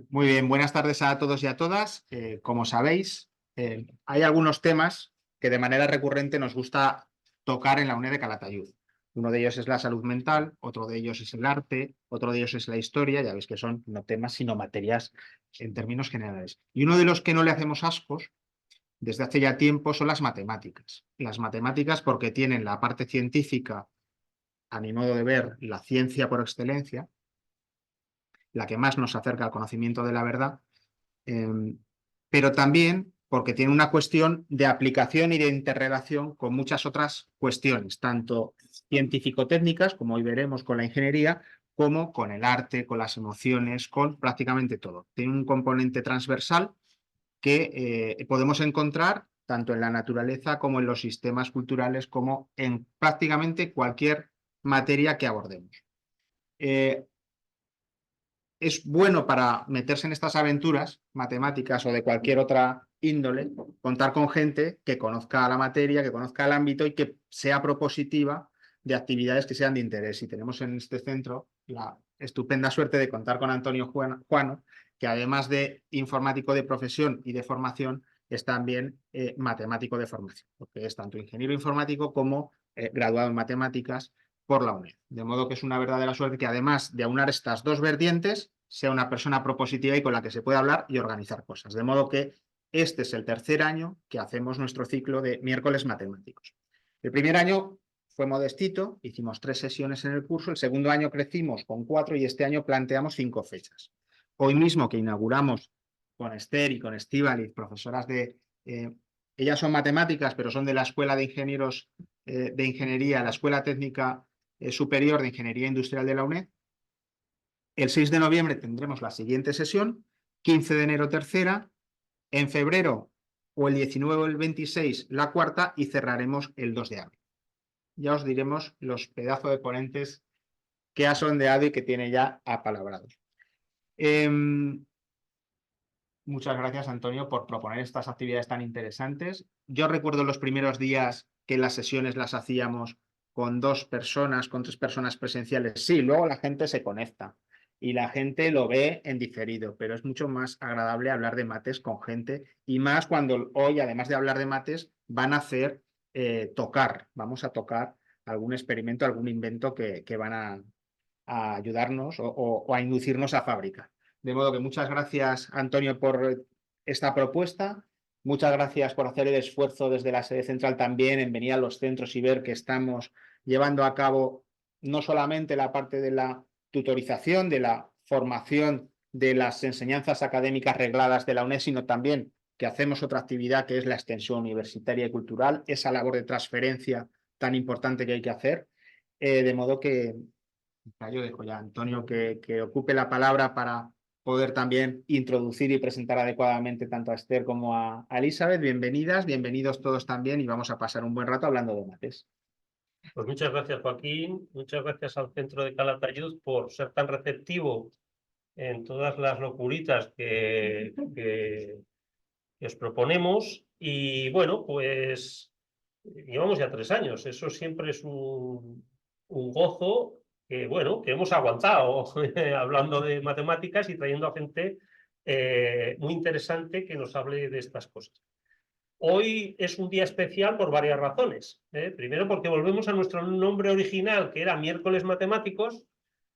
Muy bien, buenas tardes a todos y a todas. Como sabéis, hay algunos temas que de manera recurrente nos gusta tocar en la UNED de Calatayud. Uno de ellos es la salud mental, otro de ellos es el arte, otro de ellos es la historia, ya veis que son no temas sino materias en términos generales. Y uno de los que no le hacemos ascos desde hace ya tiempo son las matemáticas. Las matemáticas porque tienen la parte científica, a mi modo de ver, la ciencia por excelencia, la que más nos acerca al conocimiento de la verdad, eh, pero también porque tiene una cuestión de aplicación y de interrelación con muchas otras cuestiones, tanto científico-técnicas, como hoy veremos con la ingeniería, como con el arte, con las emociones, con prácticamente todo. Tiene un componente transversal que podemos encontrar tanto en la naturaleza como en los sistemas culturales, como en prácticamente cualquier materia que abordemos. Eh, es bueno para meterse en estas aventuras matemáticas o de cualquier otra índole, contar con gente que conozca la materia, que conozca el ámbito y que sea propositiva de actividades que sean de interés. Y tenemos en este centro la estupenda suerte de contar con Antonio Juano, que además de informático de profesión y de formación, es también matemático de formación, porque es tanto ingeniero informático como graduado en matemáticas por la UNED. De modo que es una verdadera suerte que además de aunar estas dos vertientes, sea una persona propositiva y con la que se pueda hablar y organizar cosas. De modo que este es el tercer año que hacemos nuestro ciclo de miércoles matemáticos. El primer año fue modestito, hicimos 3 sesiones en el curso, el segundo año crecimos con 4 y este año planteamos 5 fechas. Hoy mismo que inauguramos con Esther y con Estíbaliz, profesoras de... ellas son matemáticas, pero son de la Escuela de Ingenieros de Ingeniería, la Escuela Técnica Superior de Ingeniería Industrial de la UNED. El 6 de noviembre tendremos la siguiente sesión, 15 de enero tercera, en febrero o el 19 o el 26 la cuarta y cerraremos el 2 de abril. Ya os diremos los pedazos de ponentes que ha sondeado y que tiene ya apalabrados. Muchas gracias, Antonio, por proponer estas actividades tan interesantes. Yo recuerdo los primeros días que las sesiones las hacíamos con 2 personas, con 3 personas presenciales. Sí, luego la gente se conecta y la gente lo ve en diferido, pero es mucho más agradable hablar de mates con gente y más cuando hoy, además de hablar de mates, van a hacer vamos a tocar algún experimento, algún invento que van a ayudarnos o a inducirnos a fabricar. De modo que muchas gracias, Antonio, por esta propuesta. Muchas gracias por hacer el esfuerzo desde la sede central también en venir a los centros y ver que estamos llevando a cabo no solamente la parte de la tutorización, de la formación de las enseñanzas académicas regladas de la UNED, sino también que hacemos otra actividad que es la extensión universitaria y cultural, esa labor de transferencia tan importante que hay que hacer. De modo que yo dejo ya a Antonio que ocupe la palabra para poder también introducir y presentar adecuadamente tanto a Esther como a Elizabeth. Bienvenidas, bienvenidos todos también y vamos a pasar un buen rato hablando de mates. Pues muchas gracias, Joaquín. Muchas gracias al Centro de Calatayud por ser tan receptivo en todas las locuritas que os proponemos. Y bueno, pues llevamos ya 3 años. Eso siempre es un gozo que, bueno, que hemos aguantado hablando de matemáticas y trayendo a gente muy interesante que nos hable de estas cosas. Hoy es un día especial por varias razones. Primero porque volvemos a nuestro nombre original, que era Miércoles Matemáticos,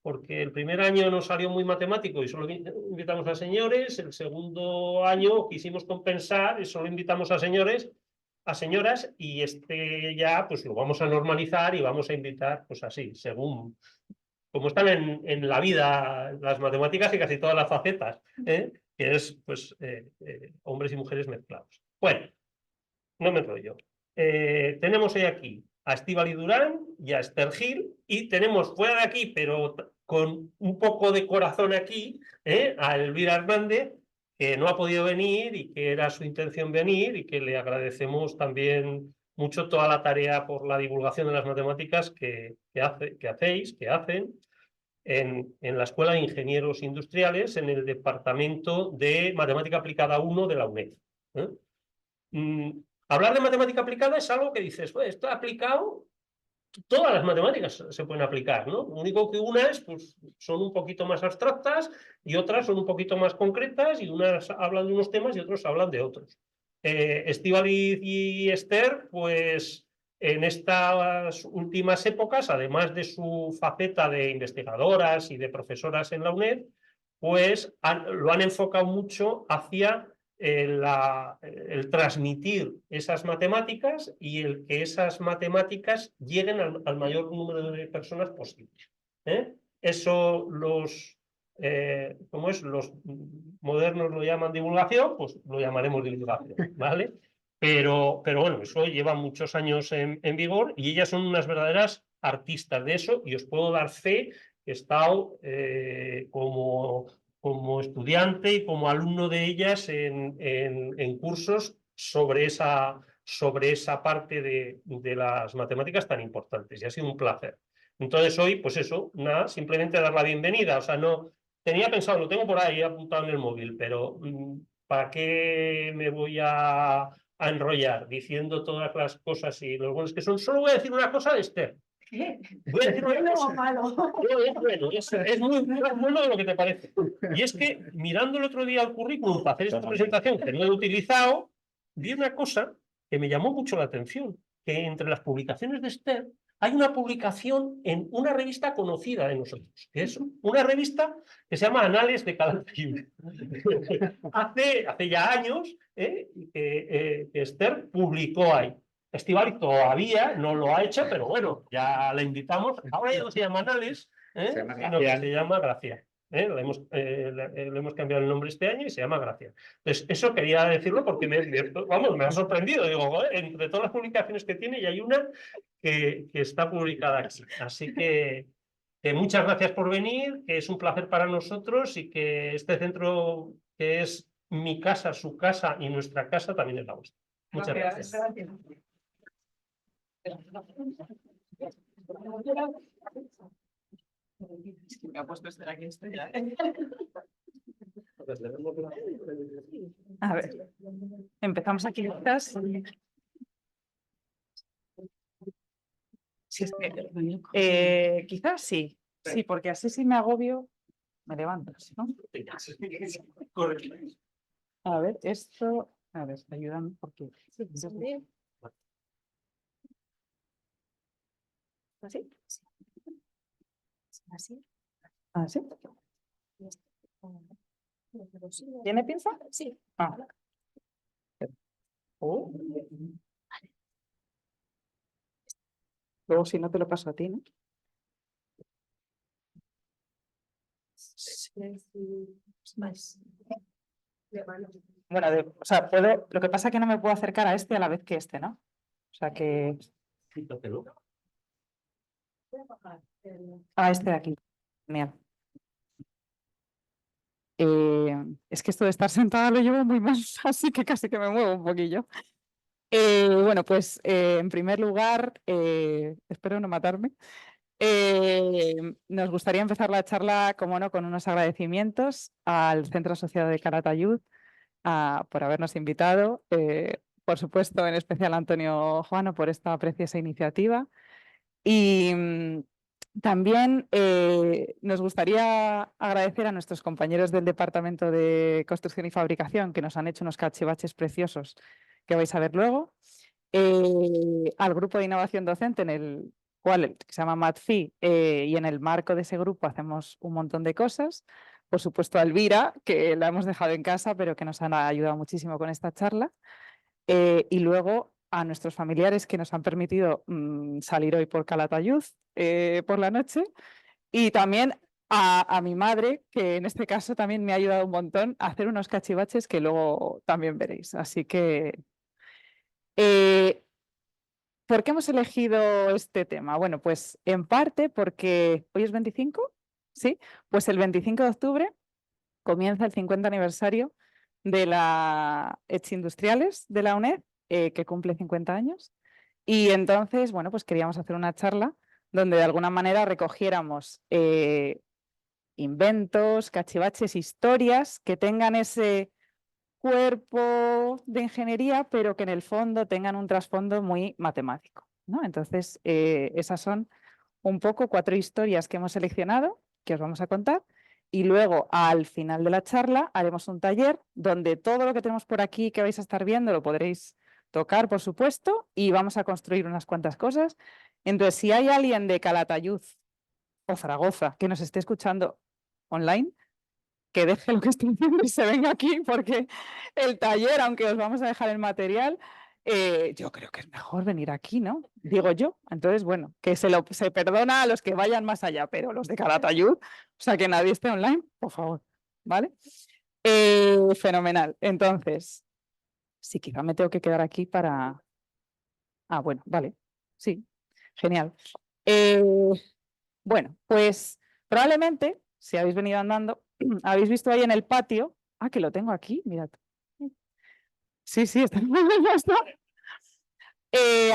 porque el primer año nos salió muy matemático y solo invitamos a señores. El segundo año quisimos compensar y solo invitamos a señores, a señoras, y este ya pues lo vamos a normalizar y vamos a invitar pues así, según como están en la vida las matemáticas y casi todas las facetas, que es pues hombres y mujeres mezclados. Bueno, no me enrollo. Tenemos hoy aquí a Estíbaliz Durán y a Esther Gil, y tenemos fuera de aquí, pero con un poco de corazón aquí, a Elvira Hernández, que no ha podido venir y que era su intención venir, y que le agradecemos también mucho toda la tarea por la divulgación de las matemáticas que hacen en la Escuela de Ingenieros Industriales, en el Departamento de Matemática Aplicada 1 de la UNED. Hablar de matemática aplicada es algo que dices, pues, esto aplicado, todas las matemáticas se pueden aplicar, ¿no? Lo único que unas pues, son un poquito más abstractas y otras son un poquito más concretas y unas hablan de unos temas y otros hablan de otros. Estíbaliz y Esther, pues en estas últimas épocas, además de su faceta de investigadoras y de profesoras en la UNED, pues lo han enfocado mucho hacia el transmitir esas matemáticas y el que esas matemáticas lleguen al mayor número de personas posible. Eso ¿cómo es? Los modernos lo llaman divulgación, pues lo llamaremos divulgación, ¿vale? Pero bueno, eso lleva muchos años en vigor y ellas son unas verdaderas artistas de eso y os puedo dar fe que he estado como estudiante y como alumno de ellas en cursos sobre esa parte de las matemáticas tan importantes y ha sido un placer. Entonces hoy, pues eso, nada, simplemente dar la bienvenida, o sea, no, tenía pensado, lo tengo por ahí apuntado en el móvil, pero ¿para qué me voy a enrollar diciendo todas las cosas y los buenos que son? Solo voy a decir una cosa de Esther. Voy a decir una cosa. Malo. Es bueno, es muy bueno de lo que te parece. Y es que mirando el otro día el currículum para hacer esta presentación, que no he utilizado, vi una cosa que me llamó mucho la atención, que entre las publicaciones de Esther hay una publicación en una revista conocida de nosotros, que es una revista que se llama Anales de Calatayud. hace ya años que Esther publicó ahí. Estíbaliz todavía no lo ha hecho, pero bueno, ya la invitamos. Ahora ya no se llama Anales, sino que se llama Gracia. Le hemos cambiado el nombre este año y se llama Gracia. Entonces, eso quería decirlo porque me ha sorprendido. Digo, joder, entre todas las publicaciones que tiene, y hay una que está publicada aquí. Así que muchas gracias por venir, que es un placer para nosotros y que este centro, que es mi casa, su casa y nuestra casa, también es la vuestra. Muchas gracias. Es que me ha puesto estar aquí esto ya. A ver, empezamos aquí quizás. Si es que, quizás sí, sí, porque así si me agobio, me levantas, ¿no? A ver, esto, a ver, ayúdame porque... ¿Así? ¿Así? ¿Así? ¿Tiene pinza? Sí. Ah. Oh. Luego si no te lo paso a ti, ¿no? Bueno, o sea, puedo, lo que pasa es que no me puedo acercar a este a la vez que este, ¿no? O sea que... A este de aquí. Genial. Es que esto de estar sentada lo llevo muy mal, así que casi que me muevo un poquillo. Bueno, pues en primer lugar, espero no matarme. Nos gustaría empezar la charla, como no, con unos agradecimientos al Centro Asociado de Calatayud por habernos invitado. Por supuesto, en especial a Antonio Juano por esta preciosa iniciativa. Y también nos gustaría agradecer a nuestros compañeros del Departamento de Construcción y Fabricación que nos han hecho unos cachivaches preciosos que vais a ver luego. Al grupo de innovación docente en el cual que se llama MATFI y en el marco de ese grupo hacemos un montón de cosas. Por supuesto a Elvira, que la hemos dejado en casa pero que nos han ayudado muchísimo con esta charla. Y luego a nuestros familiares que nos han permitido salir hoy por Calatayud por la noche y también a mi madre, que en este caso también me ha ayudado un montón a hacer unos cachivaches que luego también veréis. Así que, ¿por qué hemos elegido este tema? Bueno, pues en parte porque hoy es 25, ¿sí? Pues el 25 de octubre comienza el 50 aniversario de la ETS Industriales de la UNED, que cumple 50 años. Y entonces, bueno, pues queríamos hacer una charla donde de alguna manera recogiéramos inventos, cachivaches, historias que tengan ese cuerpo de ingeniería, pero que en el fondo tengan un trasfondo muy matemático. ¿no? Entonces, esas son un poco 4 historias que hemos seleccionado, que os vamos a contar, y luego al final de la charla haremos un taller donde todo lo que tenemos por aquí que vais a estar viendo lo podréis tocar, por supuesto, y vamos a construir unas cuantas cosas. Entonces, si hay alguien de Calatayud o Zaragoza que nos esté escuchando online, que deje lo que esté haciendo y se venga aquí, porque el taller, aunque os vamos a dejar el material, yo creo que es mejor venir aquí, ¿no? Digo yo. Entonces, bueno, que se perdona a los que vayan más allá, pero los de Calatayud, o sea, que nadie esté online, por favor, ¿vale? Fenomenal. Entonces, sí, quizá me tengo que quedar aquí para... Ah, bueno, vale. Sí, genial. Bueno, pues probablemente, si habéis venido andando, habéis visto ahí en el patio. Ah, que lo tengo aquí, mirad. Sí, sí, está.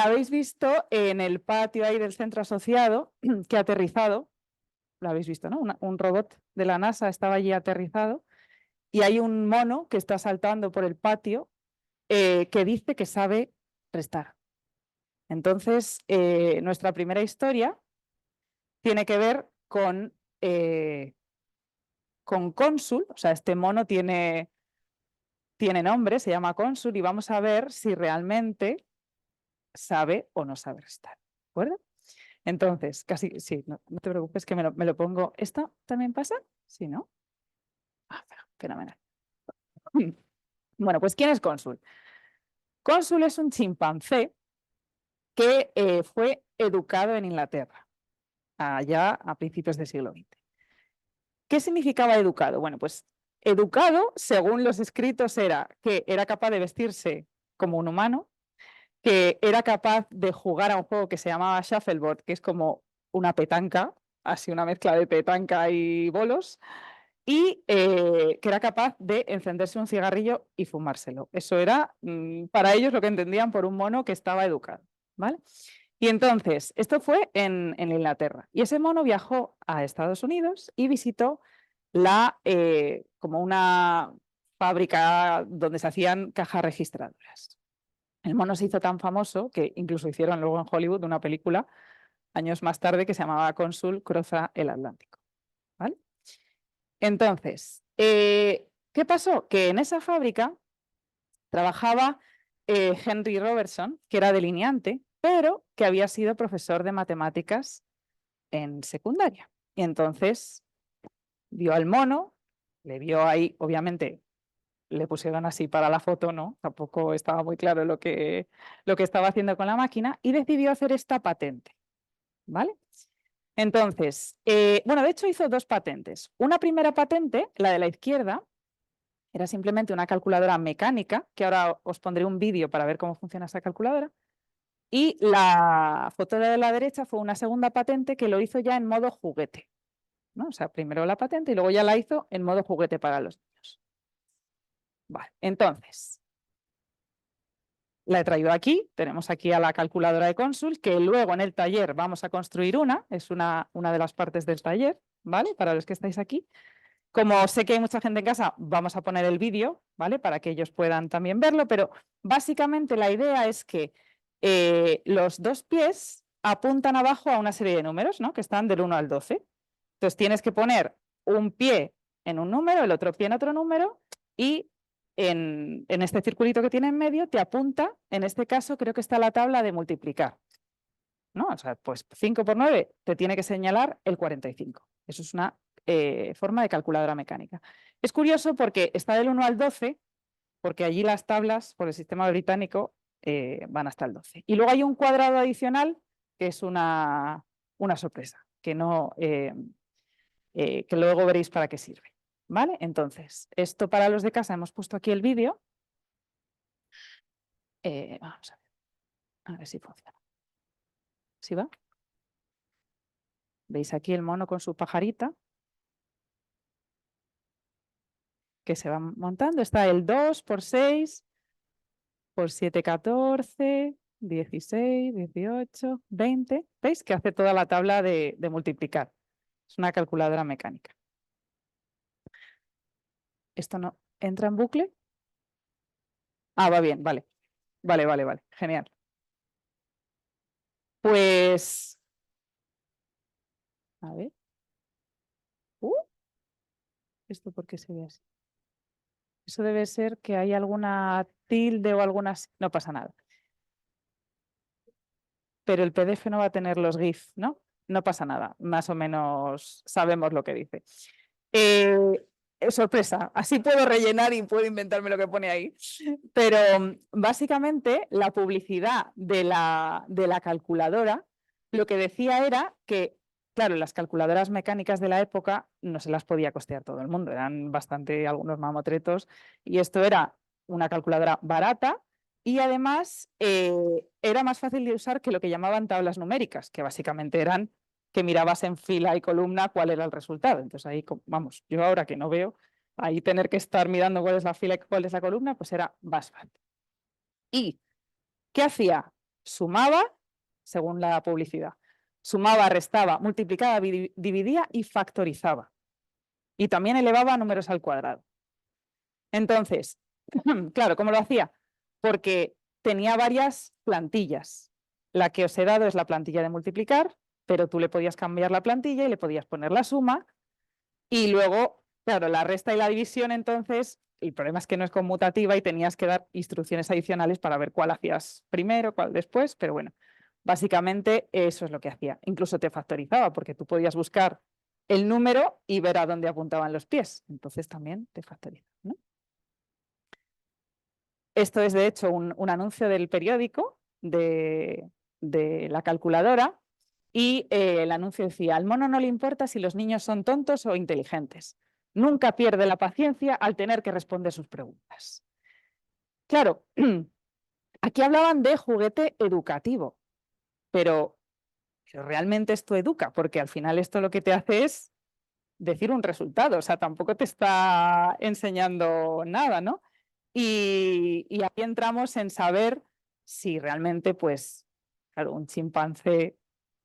Habéis visto en el patio ahí del centro asociado que ha aterrizado, lo habéis visto, ¿no? Un robot de la NASA estaba allí aterrizado y hay un mono que está saltando por el patio que dice que sabe restar. Entonces, nuestra primera historia tiene que ver con Cónsul, o sea, este mono tiene nombre, se llama Cónsul, y vamos a ver si realmente sabe o no sabe restar. ¿De acuerdo? Entonces, casi, sí, no te preocupes que me lo pongo. ¿Esto también pasa? Sí, ¿no? Ah, fenomenal. Bueno, pues ¿quién es Cónsul? Cónsul es un chimpancé que fue educado en Inglaterra, allá a principios del siglo XX. ¿Qué significaba educado? Bueno, pues educado, según los escritos, era que era capaz de vestirse como un humano, que era capaz de jugar a un juego que se llamaba Shuffleboard, que es como una petanca, así una mezcla de petanca y bolos, y que era capaz de encenderse un cigarrillo y fumárselo. Eso era para ellos lo que entendían por un mono que estaba educado, ¿vale? Y entonces, esto fue en Inglaterra. Y ese mono viajó a Estados Unidos y visitó como una fábrica donde se hacían cajas registradoras. El mono se hizo tan famoso que incluso hicieron luego en Hollywood una película años más tarde que se llamaba Cónsul cruza el Atlántico. ¿Vale? Entonces, ¿qué pasó? Que en esa fábrica trabajaba Henry Robertson, que era delineante, pero que había sido profesor de matemáticas en secundaria. Y entonces vio al mono, le vio ahí, obviamente le pusieron así para la foto, ¿no? Tampoco estaba muy claro lo que estaba haciendo con la máquina y decidió hacer esta patente, ¿vale? Entonces, bueno, de hecho hizo 2 patentes. Una primera patente, la de la izquierda, era simplemente una calculadora mecánica, que ahora os pondré un vídeo para ver cómo funciona esa calculadora. Y la foto de la derecha fue una segunda patente que lo hizo ya en modo juguete, ¿no? O sea, primero la patente y luego ya la hizo en modo juguete para los niños. Vale, entonces, la he traído aquí, tenemos aquí a la calculadora de Cónsul, que luego en el taller vamos a construir es una de las partes del taller, ¿vale? Para los que estáis aquí. Como sé que hay mucha gente en casa, vamos a poner el vídeo, ¿vale? Para que ellos puedan también verlo, pero básicamente la idea es que los 2 pies apuntan abajo a una serie de números, ¿no? Que están del 1 al 12. Entonces tienes que poner un pie en un número, el otro pie en otro número y en este circulito que tiene en medio te apunta, en este caso creo que está la tabla de multiplicar, ¿no? O sea, pues 5 por 9 te tiene que señalar el 45. Eso es una forma de calculadora mecánica. Es curioso porque está del 1 al 12, porque allí las tablas por el sistema británico van hasta el 12. Y luego hay un cuadrado adicional que es una sorpresa, que luego veréis para qué sirve. ¿Vale? Entonces, esto para los de casa, hemos puesto aquí el vídeo. Vamos a ver si funciona. ¿Sí va? ¿Veis aquí el mono con su pajarita? Que se va montando. Está el 2 por 6, por 7, 14, 16, 18, 20. ¿Veis? Que hace toda la tabla de multiplicar. Es una calculadora mecánica. ¿Esto no entra en bucle? Ah, va bien, vale. Vale. Genial. Pues, a ver. ¿Esto por qué se ve así? Eso debe ser que hay alguna tilde o algunas... No pasa nada. Pero el PDF no va a tener los GIF, ¿no? No pasa nada. Más o menos sabemos lo que dice. Sorpresa, así puedo rellenar y puedo inventarme lo que pone ahí. Pero básicamente la publicidad de la calculadora lo que decía era que, claro, las calculadoras mecánicas de la época no se las podía costear todo el mundo, eran bastante algunos mamotretos, y esto era una calculadora barata y además era más fácil de usar que lo que llamaban tablas numéricas, que básicamente eran que mirabas en fila y columna cuál era el resultado. Entonces ahí, vamos, yo ahora que no veo, ahí tener que estar mirando cuál es la fila y cuál es la columna, pues era bastante. ¿Y qué hacía? Sumaba, según la publicidad, sumaba, restaba, multiplicaba, dividía y factorizaba. Y también elevaba números al cuadrado. Entonces, claro, ¿cómo lo hacía? Porque tenía varias plantillas. La que os he dado es la plantilla de multiplicar, pero tú le podías cambiar la plantilla y le podías poner la suma. Y luego, claro, la resta y la división, entonces, el problema es que no es conmutativa y tenías que dar instrucciones adicionales para ver cuál hacías primero, cuál después, pero bueno, básicamente eso es lo que hacía. Incluso te factorizaba, porque tú podías buscar el número y ver a dónde apuntaban los pies. Entonces también te factoriza, ¿no? Esto es, de hecho, un anuncio del periódico de la calculadora y el anuncio decía: al mono no le importa si los niños son tontos o inteligentes. Nunca pierde la paciencia al tener que responder sus preguntas. Claro, aquí hablaban de juguete educativo, pero realmente esto educa, porque al final esto lo que te hace es decir un resultado, o sea, tampoco te está enseñando nada, ¿no? Y aquí entramos en saber si realmente, pues, claro, un chimpancé,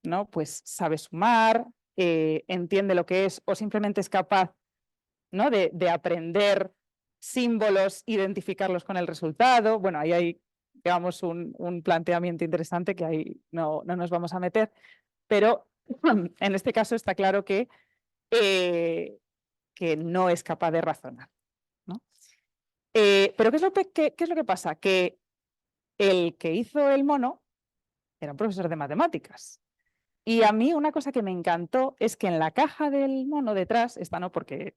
¿no? Pues sabe sumar, entiende lo que es, o simplemente es capaz, ¿no? de aprender símbolos, identificarlos con el resultado. Bueno, ahí hay, digamos, un planteamiento interesante que ahí no nos vamos a meter, pero en este caso está claro que no es capaz de razonar, ¿no? Pero ¿qué es lo que pasa? Que el que hizo el mono era un profesor de matemáticas. Y a mí una cosa que me encantó es que en la caja del mono detrás, esta no porque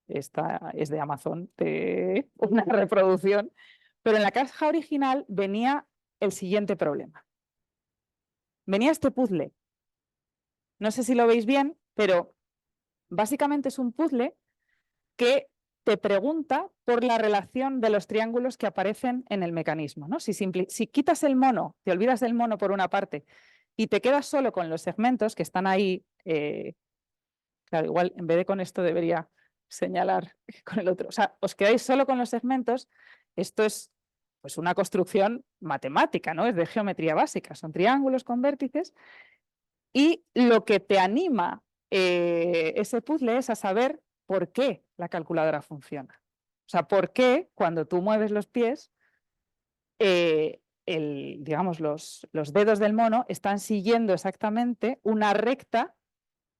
esta es de Amazon, de una reproducción, pero en la caja original venía el siguiente problema. Venía este puzzle. No sé si lo veis bien, pero básicamente es un puzzle que te pregunta por la relación de los triángulos que aparecen en el mecanismo, ¿no? Si quitas el mono, te olvidas del mono por una parte y te quedas solo con los segmentos que están ahí, claro, igual en vez de con esto debería señalar con el otro. O sea, os quedáis solo con los segmentos, esto es pues una construcción matemática, ¿no? Es de geometría básica, son triángulos con vértices y lo que te anima ese puzzle es a saber por qué la calculadora funciona. O sea, por qué cuando tú mueves los pies, digamos, los dedos del mono están siguiendo exactamente una recta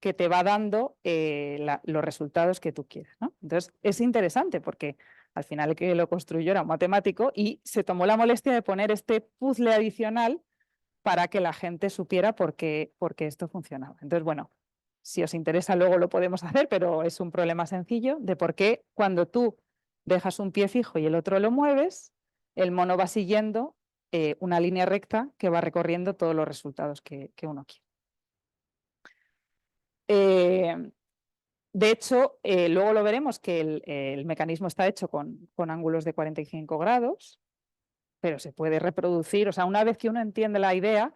que te va dando los resultados que tú quieres, ¿no? Entonces, es interesante porque al final el que lo construyó era un matemático y se tomó la molestia de poner este puzzle adicional para que la gente supiera por qué esto funcionaba. Entonces, bueno, si os interesa luego lo podemos hacer, pero es un problema sencillo de por qué cuando tú dejas un pie fijo y el otro lo mueves, el mono va siguiendo una línea recta que va recorriendo todos los resultados que uno quiere. De hecho, luego lo veremos que el mecanismo está hecho con ángulos de 45 grados, pero se puede reproducir, o sea, una vez que uno entiende la idea,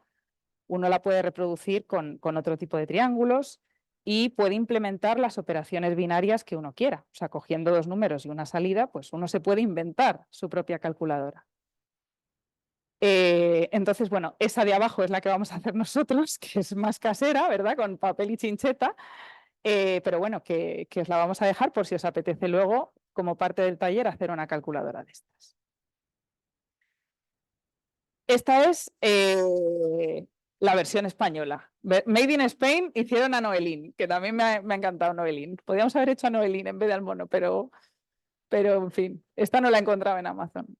uno la puede reproducir con otro tipo de triángulos y puede implementar las operaciones binarias que uno quiera. O sea, cogiendo dos números y una salida, pues uno se puede inventar su propia calculadora. Entonces, bueno, esa de abajo es la que vamos a hacer nosotros, que es más casera, ¿verdad? Con papel y chincheta, pero bueno, que os la vamos a dejar por si os apetece luego, como parte del taller, hacer una calculadora de estas. Esta es la versión española. Made in Spain hicieron a Noelín, que también me ha encantado Noelín. Podríamos haber hecho a Noelín en vez de al mono, pero en fin, esta no la he encontrado en Amazon.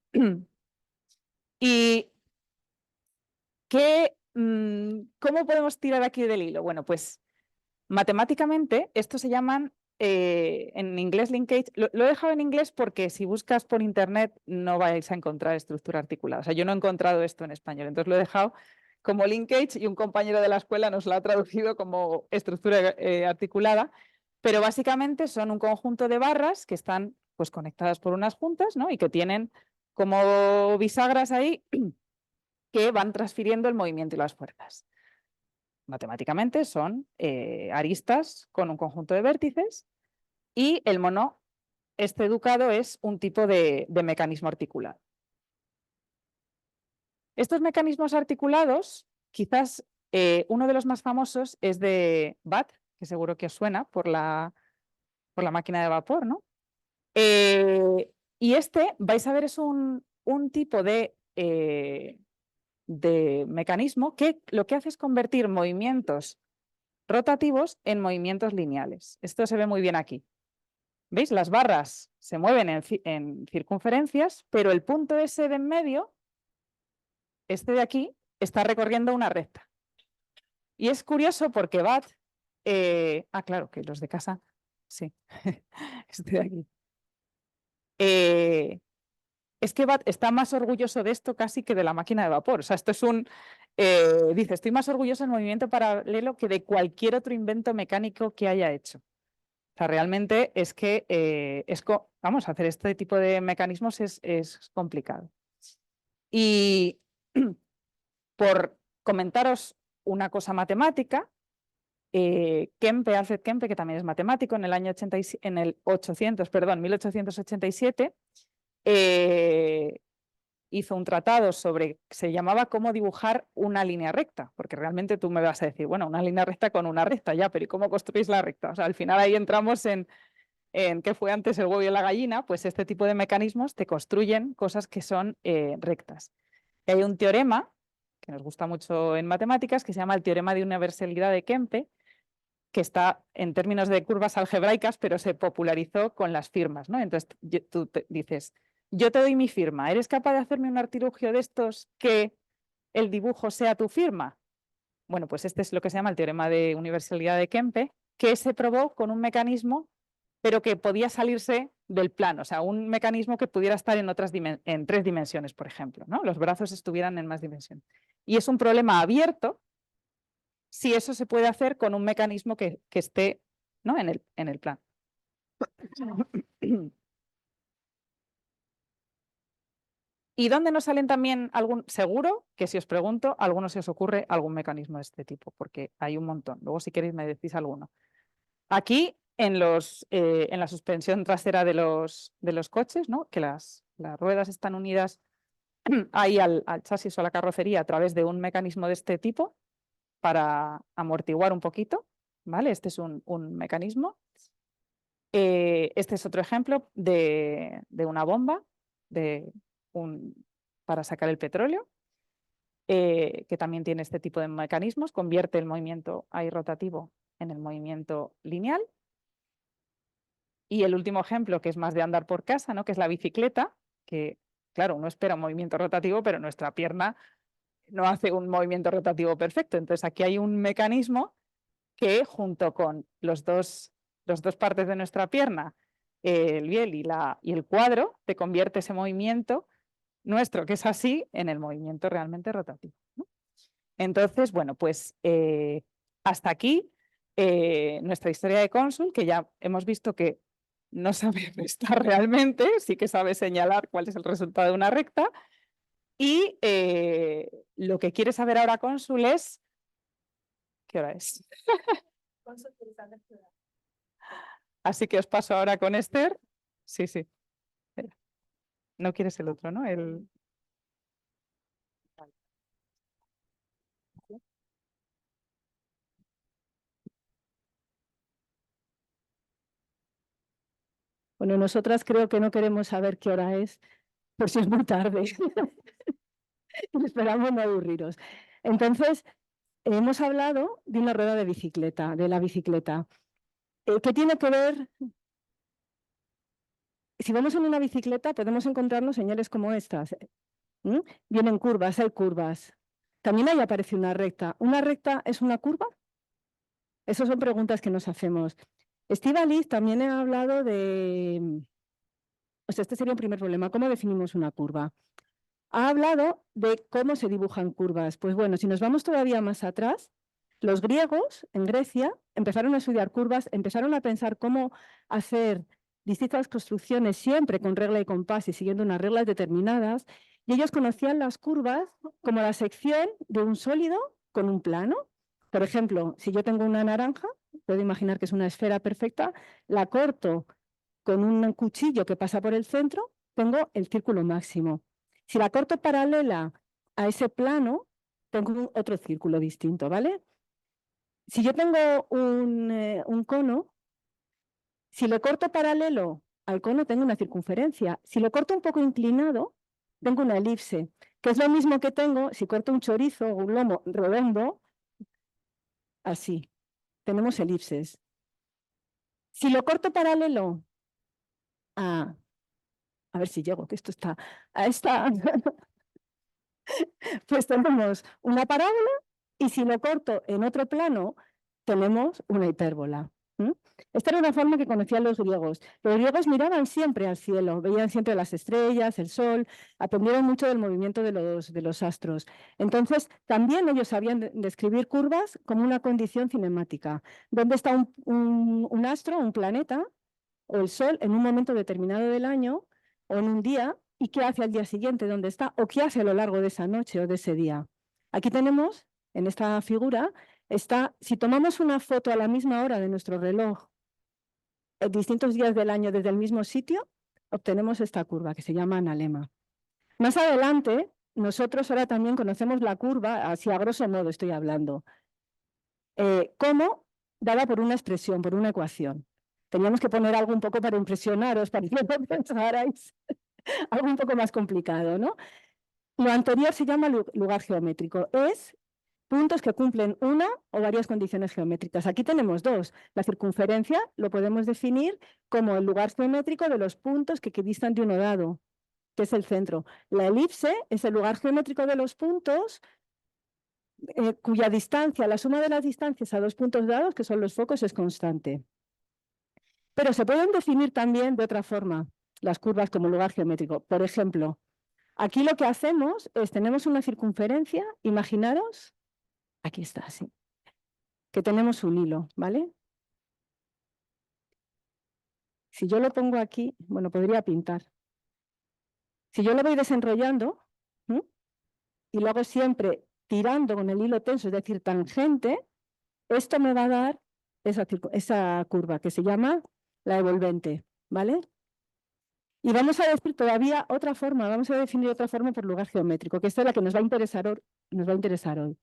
¿Y cómo podemos tirar aquí del hilo? Bueno, pues matemáticamente esto se llaman, en inglés linkage, lo he dejado en inglés porque si buscas por internet no vais a encontrar estructura articulada. O sea, yo no he encontrado esto en español, entonces lo he dejado como linkage y un compañero de la escuela nos lo ha traducido como estructura articulada, pero básicamente son un conjunto de barras que están pues conectadas por unas juntas, ¿no? Y que tienen como bisagras ahí que van transfiriendo el movimiento y las fuerzas. Matemáticamente son aristas con un conjunto de vértices y el mono, este educado, es un tipo de mecanismo articulado. Estos mecanismos articulados, quizás uno de los más famosos es de Watt, que seguro que os suena por la máquina de vapor, ¿no? Y este, vais a ver, es un tipo de mecanismo que lo que hace es convertir movimientos rotativos en movimientos lineales. Esto se ve muy bien aquí. ¿Veis? Las barras se mueven en circunferencias, pero el punto ese de en medio, este de aquí, está recorriendo una recta. Y es curioso porque Watt, claro, que los de casa, sí, este de aquí. Es que Watt está más orgulloso de esto casi que de la máquina de vapor. O sea, esto es dice, estoy más orgulloso del movimiento paralelo que de cualquier otro invento mecánico que haya hecho. O sea, realmente es que vamos, hacer este tipo de mecanismos es complicado. Y por comentaros una cosa matemática, Alfred Kempe, que también es matemático, en el año 1887, hizo un tratado se llamaba cómo dibujar una línea recta, porque realmente tú me vas a decir, bueno, una línea recta con una recta, ya, pero ¿y cómo construís la recta? O sea, al final ahí entramos en qué fue antes el huevo y la gallina, pues este tipo de mecanismos te construyen cosas que son rectas. Y hay un teorema que nos gusta mucho en matemáticas, que se llama el teorema de universalidad de Kempe, que está en términos de curvas algebraicas, pero se popularizó con las firmas, ¿no? Entonces tú dices, yo te doy mi firma, ¿eres capaz de hacerme un artilugio de estos que el dibujo sea tu firma? Bueno, pues este es lo que se llama el teorema de universalidad de Kempe, que se probó con un mecanismo, pero que podía salirse del plano, o sea, un mecanismo que pudiera estar en 3 dimensiones, por ejemplo, ¿no? Los brazos estuvieran en más dimensiones. Y es un problema abierto si eso se puede hacer con un mecanismo que esté, ¿no? en el plano. ¿Y dónde nos salen también seguro que si os pregunto, alguno se os ocurre algún mecanismo de este tipo? Porque hay un montón. Luego, si queréis, me decís alguno. Aquí, en la suspensión trasera de los coches, ¿no? Que las ruedas están unidas ahí al chasis o a la carrocería a través de un mecanismo de este tipo para amortiguar un poquito, ¿vale? Este es un mecanismo. Este es otro ejemplo de una bomba para sacar el petróleo, que también tiene este tipo de mecanismos, convierte el movimiento ahí rotativo en el movimiento lineal. Y el último ejemplo, que es más de andar por casa, ¿no? Que es la bicicleta, que claro, uno espera un movimiento rotativo, pero nuestra pierna no hace un movimiento rotativo perfecto. Entonces aquí hay un mecanismo que junto con las dos partes de nuestra pierna, el biel y el cuadro, te convierte ese movimiento nuestro, que es así, en el movimiento realmente rotativo, ¿no? Entonces, bueno, pues hasta aquí nuestra historia de cónsul, que ya hemos visto que no sabe restar realmente, sí que sabe señalar cuál es el resultado de una recta. Y lo que quiere saber ahora cónsul es... ¿Qué hora es? Así que os paso ahora con Esther. Sí, sí. Espera. No quieres el otro, ¿no? Bueno, nosotras creo que no queremos saber qué hora es, por si es muy tarde. Esperamos no aburriros. Entonces, hemos hablado de una rueda de bicicleta, de la bicicleta. ¿Qué tiene que ver? Si vamos en una bicicleta podemos encontrarnos señales como estas. Vienen curvas, hay curvas. También ahí aparece una recta. ¿Una recta es una curva? Esas son preguntas que nos hacemos. Estíbaliz también ha hablado de... O sea, este sería un primer problema. ¿Cómo definimos una curva? Ha hablado de cómo se dibujan curvas. Pues bueno, si nos vamos todavía más atrás, los griegos en Grecia empezaron a estudiar curvas, empezaron a pensar cómo hacer distintas construcciones siempre con regla y compás y siguiendo unas reglas determinadas, y ellos conocían las curvas como la sección de un sólido con un plano. Por ejemplo, si yo tengo una naranja, puedo imaginar que es una esfera perfecta, la corto con un cuchillo que pasa por el centro, tengo el círculo máximo. Si la corto paralela a ese plano, tengo otro círculo distinto, ¿vale? Si yo tengo un cono, si lo corto paralelo al cono, tengo una circunferencia. Si lo corto un poco inclinado, tengo una elipse, que es lo mismo que tengo si corto un chorizo o un lomo redondo, así. Tenemos elipses. Si lo corto paralelo a ver si llego, que esto está a esta... Pues tenemos una parábola y si lo corto en otro plano, tenemos una hipérbola. Esta era una forma que conocían los griegos. Los griegos miraban siempre al cielo, veían siempre las estrellas, el sol, aprendieron mucho del movimiento de los astros. Entonces, también ellos sabían describir curvas como una condición cinemática. ¿Dónde está un astro, un planeta, o el sol en un momento determinado del año o en un día? ¿Y qué hace al día siguiente? ¿Dónde está? ¿O qué hace a lo largo de esa noche o de ese día? Aquí tenemos, en esta figura, si tomamos una foto a la misma hora de nuestro reloj, en distintos días del año desde el mismo sitio, obtenemos esta curva que se llama analema. Más adelante, nosotros ahora también conocemos la curva, así a grosso modo estoy hablando, como dada por una expresión, por una ecuación. Teníamos que poner algo un poco para impresionaros, para que no pensarais algo un poco más complicado, ¿no? Lo anterior se llama lugar geométrico. Es puntos que cumplen una o varias condiciones geométricas. Aquí tenemos dos. La circunferencia lo podemos definir como el lugar geométrico de los puntos que distan de uno dado, que es el centro. La elipse es el lugar geométrico de los puntos cuya distancia, la suma de las distancias a dos puntos dados, que son los focos, es constante. Pero se pueden definir también de otra forma las curvas como lugar geométrico. Por ejemplo, aquí lo que hacemos es, tenemos una circunferencia, imaginaros, aquí está, así, que tenemos un hilo, ¿vale? Si yo lo pongo aquí, bueno, podría pintar. Si yo lo voy desenrollando, y lo hago siempre tirando con el hilo tenso, es decir, tangente, esto me va a dar esa curva que se llama la evolvente, ¿vale? Y vamos a decir todavía otra forma, vamos a definir otra forma por lugar geométrico, que esta es la que nos va a interesar hoy.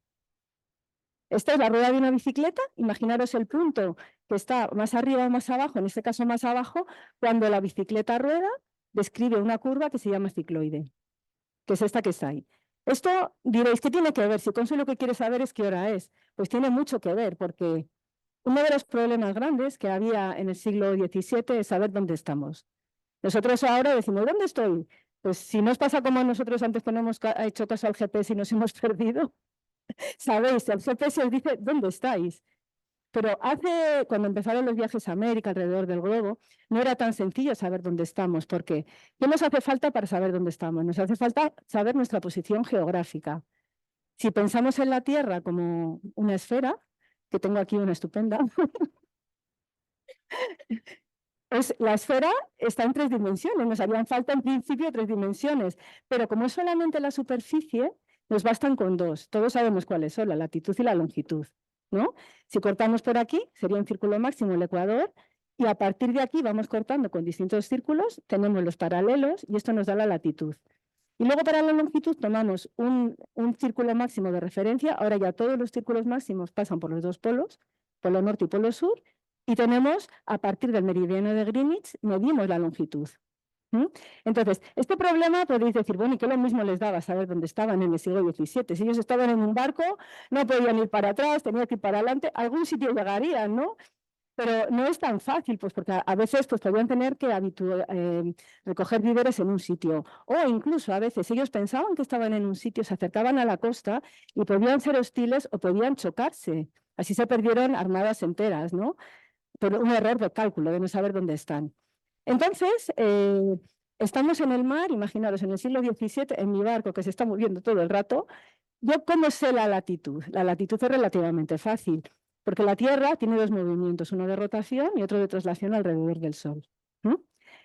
Esta es la rueda de una bicicleta. Imaginaros el punto que está más arriba o más abajo, en este caso más abajo, cuando la bicicleta rueda, describe una curva que se llama cicloide, que es esta que está ahí. Esto diréis, ¿qué tiene que ver? Si Consuelo lo que quiere saber es qué hora es. Pues tiene mucho que ver, porque uno de los problemas grandes que había en el siglo XVII es saber dónde estamos. Nosotros ahora decimos, ¿dónde estoy? Pues si nos pasa como nosotros antes que no hemos hecho caso al GPS y nos hemos perdido, sabéis, el GPS os dice dónde estáis. Pero cuando empezaron los viajes a América, alrededor del globo, no era tan sencillo saber dónde estamos, porque ¿qué nos hace falta para saber dónde estamos? Nos hace falta saber nuestra posición geográfica. Si pensamos en la Tierra como una esfera, que tengo aquí una estupenda, pues la esfera está en 3 dimensiones, nos harían falta en principio 3 dimensiones, pero como es solamente la superficie, nos bastan con 2. Todos sabemos cuáles son, la latitud y la longitud, ¿no? Si cortamos por aquí, sería un círculo máximo el ecuador, y a partir de aquí vamos cortando con distintos círculos, tenemos los paralelos, y esto nos da la latitud. Y luego para la longitud tomamos un círculo máximo de referencia, ahora ya todos los círculos máximos pasan por los 2 polos, polo norte y polo sur, y tenemos, a partir del meridiano de Greenwich, medimos la longitud. Entonces, este problema podéis decir, bueno, ¿y qué lo mismo les daba saber dónde estaban en el siglo XVII? Si ellos estaban en un barco, no podían ir para atrás, tenían que ir para adelante, a algún sitio llegarían, ¿no? Pero no es tan fácil, pues porque a veces pues, podían tener que recoger víveres en un sitio. O incluso a veces ellos pensaban que estaban en un sitio, se acercaban a la costa y podían ser hostiles o podían chocarse. Así se perdieron armadas enteras, ¿no? Por un error de cálculo, de no saber dónde están. Entonces, estamos en el mar, imaginaros, en el siglo XVII, en mi barco que se está moviendo todo el rato. ¿Yo cómo sé la latitud? La latitud es relativamente fácil, porque la Tierra tiene dos movimientos, uno de rotación y otro de traslación alrededor del Sol.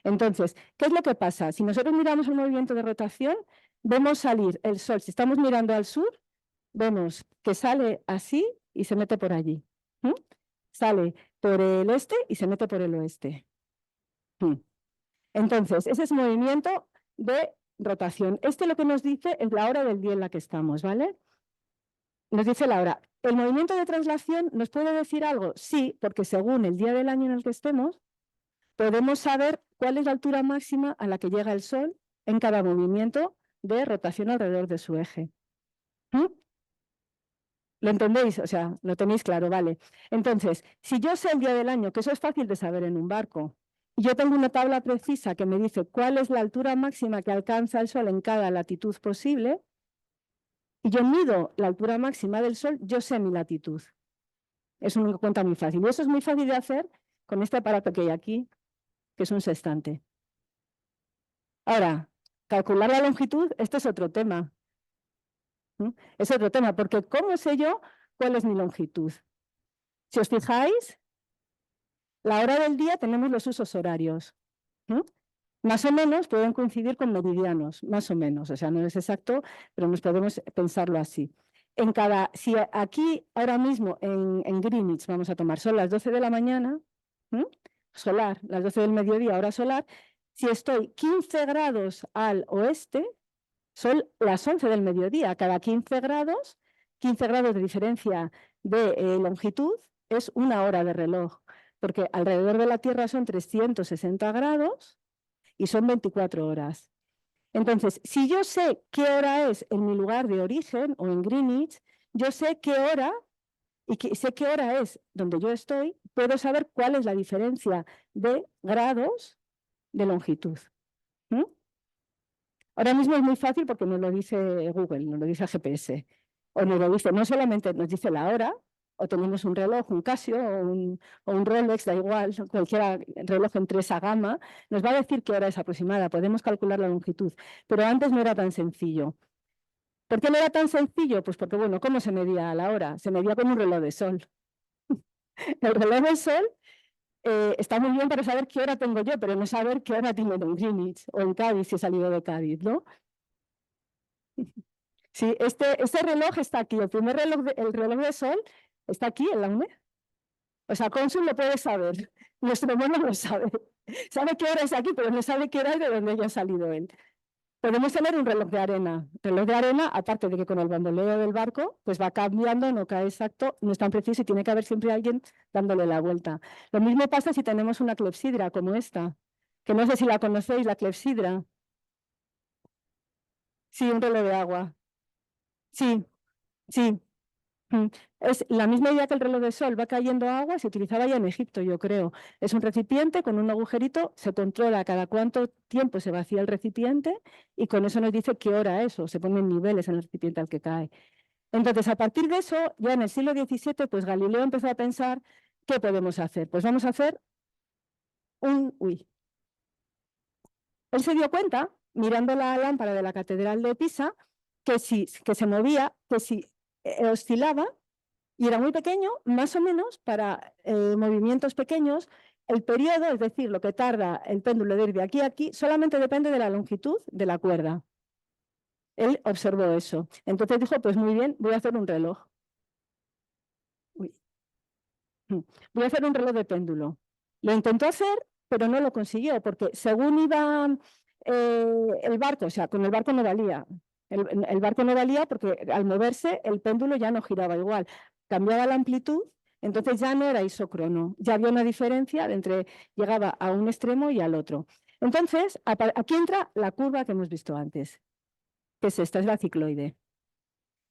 Entonces, ¿qué es lo que pasa? Si nosotros miramos el movimiento de rotación, vemos salir el Sol. Si estamos mirando al sur, vemos que sale así y se mete por allí. Sale por el este y se mete por el oeste. Entonces, ese es movimiento de rotación. Lo que nos dice es la hora del día en la que estamos, ¿vale? Nos dice la hora. ¿El movimiento de traslación nos puede decir algo? Sí, porque según el día del año en el que estemos, podemos saber cuál es la altura máxima a la que llega el Sol en cada movimiento de rotación alrededor de su eje. ¿Lo entendéis? O sea, lo tenéis claro, vale. Entonces, si yo sé el día del año, que eso es fácil de saber en un barco, y yo tengo una tabla precisa que me dice cuál es la altura máxima que alcanza el Sol en cada latitud posible, y yo mido la altura máxima del Sol, yo sé mi latitud. Es una cuenta muy fácil. Y eso es muy fácil de hacer con este aparato que hay aquí, que es un sextante. Ahora, calcular la longitud, este es otro tema. Es otro tema, porque ¿cómo sé yo cuál es mi longitud? Si os fijáis, la hora del día tenemos los usos horarios. Más o menos pueden coincidir con meridianos, más o menos. O sea, no es exacto, pero nos podemos pensarlo así. Si aquí ahora mismo en Greenwich vamos a tomar, son las 12 de la mañana, solar, las 12 del mediodía, hora solar, si estoy 15 grados al oeste, son las 11 del mediodía. Cada 15 grados de diferencia de longitud es una hora de reloj, porque alrededor de la Tierra son 360 grados y son 24 horas. Entonces, si yo sé qué hora es en mi lugar de origen o en Greenwich, yo sé qué hora y sé qué hora es donde yo estoy, puedo saber cuál es la diferencia de grados de longitud. Ahora mismo es muy fácil porque nos lo dice Google, nos lo dice el GPS. O nos lo dice, no solamente nos dice la hora, o tenemos un reloj, un Casio o un Rolex, da igual, cualquier reloj entre esa gama, nos va a decir qué hora es aproximada, podemos calcular la longitud. Pero antes no era tan sencillo. ¿Por qué no era tan sencillo? Pues porque, bueno, ¿cómo se medía la hora? Se medía con un reloj de sol. El reloj de sol está muy bien para saber qué hora tengo yo, pero no saber qué hora tengo en Greenwich o en Cádiz si he salido de Cádiz, ¿no? Sí, este reloj está aquí, el primer reloj, el reloj de sol está aquí en la UNED. O sea, Cónsul lo puede saber, nuestro mono lo sabe. Sabe qué hora es aquí, pero no sabe qué hora es de donde haya salido él. Podemos tener un reloj de arena. Reloj de arena, aparte de que con el bamboleo del barco, pues va cambiando, no cae exacto, no es tan preciso y tiene que haber siempre alguien dándole la vuelta. Lo mismo pasa si tenemos una clepsidra como esta, que no sé si la conocéis, la clepsidra. Sí, un reloj de agua. Sí, sí. Es la misma idea que el reloj de sol, va cayendo agua, se utilizaba ya en Egipto, yo creo. Es un recipiente con un agujerito, se controla cada cuánto tiempo se vacía el recipiente y con eso nos dice qué hora es o se ponen niveles en el recipiente al que cae. Entonces, a partir de eso, ya en el siglo XVII, pues Galileo empezó a pensar, ¿qué podemos hacer? Pues vamos a hacer Él se dio cuenta, mirando la lámpara de la Catedral de Pisa, que se movía, que si oscilaba, y era muy pequeño, más o menos, para movimientos pequeños, el periodo, es decir, lo que tarda el péndulo de ir de aquí a aquí, solamente depende de la longitud de la cuerda. Él observó eso. Entonces dijo, pues muy bien, voy a hacer un reloj. Voy a hacer un reloj de péndulo. Lo intentó hacer, pero no lo consiguió, porque según iba el barco, o sea, con el barco no valía. El barco no valía porque al moverse el péndulo ya no giraba igual. Cambiaba la amplitud, entonces ya no era isócrono. Ya había una diferencia entre llegaba a un extremo y al otro. Entonces, aquí entra la curva que hemos visto antes, que es esta, es la cicloide.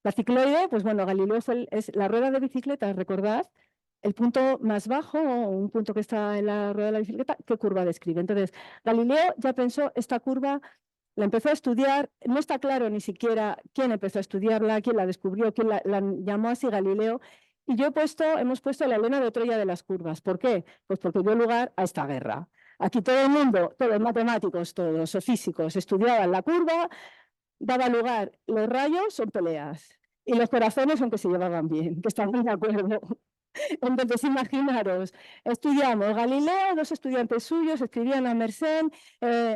La cicloide, pues bueno, Galileo es la rueda de bicicleta, recordad, el punto más bajo, o un punto que está en la rueda de la bicicleta, ¿qué curva describe? Entonces, Galileo ya pensó esta curva, la empezó a estudiar, no está claro ni siquiera quién empezó a estudiarla, quién la descubrió, quién la llamó así Galileo, y hemos puesto la Helena de Troya de las curvas. ¿Por qué? Pues porque dio lugar a esta guerra. Aquí todo el mundo, todos matemáticos, todos, o físicos, estudiaban la curva, daba lugar, los rayos son peleas, y los corazones son que se llevaban bien, que estaban de acuerdo. Entonces, imaginaros, estudiamos Galileo, dos estudiantes suyos escribían a Mersenne,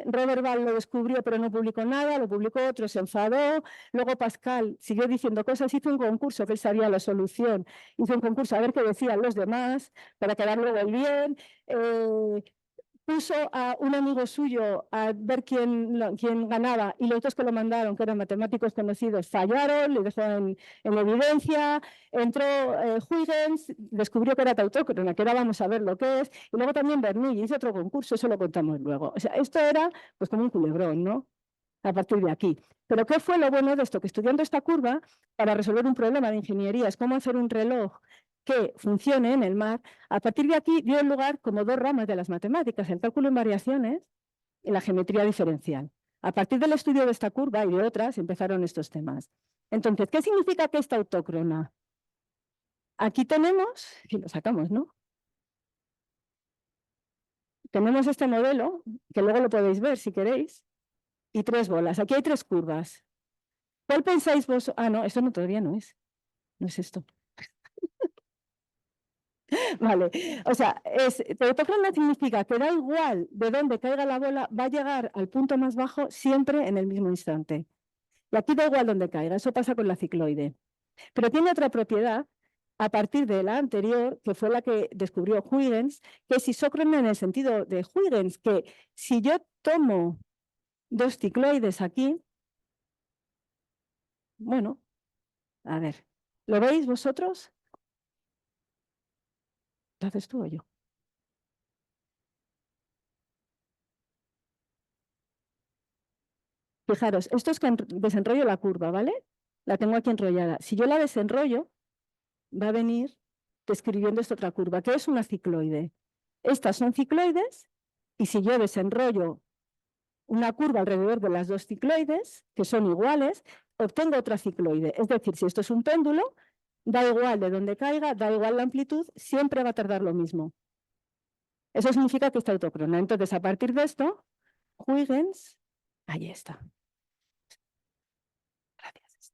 Robert Ball lo descubrió pero no publicó nada, lo publicó otro, se enfadó, luego Pascal siguió diciendo cosas, hizo un concurso que él sabía la solución, hizo un concurso a ver qué decían los demás para quedar luego el bien, puso a un amigo suyo a ver quién ganaba y los otros que lo mandaron, que eran matemáticos conocidos, fallaron, le dejó en evidencia, entró Huygens, descubrió que era tautócrona, que ahora vamos a ver lo que es, y luego también Bernoulli hizo otro concurso, eso lo contamos luego. O sea, esto era pues como un culebrón, ¿no? A partir de aquí. Pero ¿qué fue lo bueno de esto? Que estudiando esta curva, para resolver un problema de ingeniería, es cómo hacer un reloj que funcione en el mar, a partir de aquí dio lugar como dos ramas de las matemáticas, el cálculo en variaciones y la geometría diferencial. A partir del estudio de esta curva y de otras empezaron estos temas. Entonces, ¿qué significa que esta autócrona? Aquí tenemos, y lo sacamos, ¿no? Tenemos este modelo, que luego lo podéis ver si queréis, y tres bolas. Aquí hay tres curvas. ¿Cuál pensáis vos? Ah, no, esto no, todavía no es. No es esto. Vale, o sea, tautócrona significa que da igual de dónde caiga la bola, va a llegar al punto más bajo siempre en el mismo instante. Y aquí da igual dónde caiga, eso pasa con la cicloide. Pero tiene otra propiedad a partir de la anterior, que fue la que descubrió Huygens, que es isócrona en el sentido de Huygens, que si yo tomo dos cicloides aquí, bueno, a ver, ¿lo veis vosotros? ¿Lo haces tú o yo? Fijaros, esto es que desenrollo la curva, ¿vale? La tengo aquí enrollada. Si yo la desenrollo, va a venir describiendo esta otra curva, que es una cicloide. Estas son cicloides, y si yo desenrollo una curva alrededor de las dos cicloides, que son iguales, obtengo otra cicloide. Es decir, si esto es un péndulo, da igual de dónde caiga, da igual la amplitud, siempre va a tardar lo mismo. Eso significa que está autócrona. Entonces, a partir de esto, Huygens, ahí está. Gracias.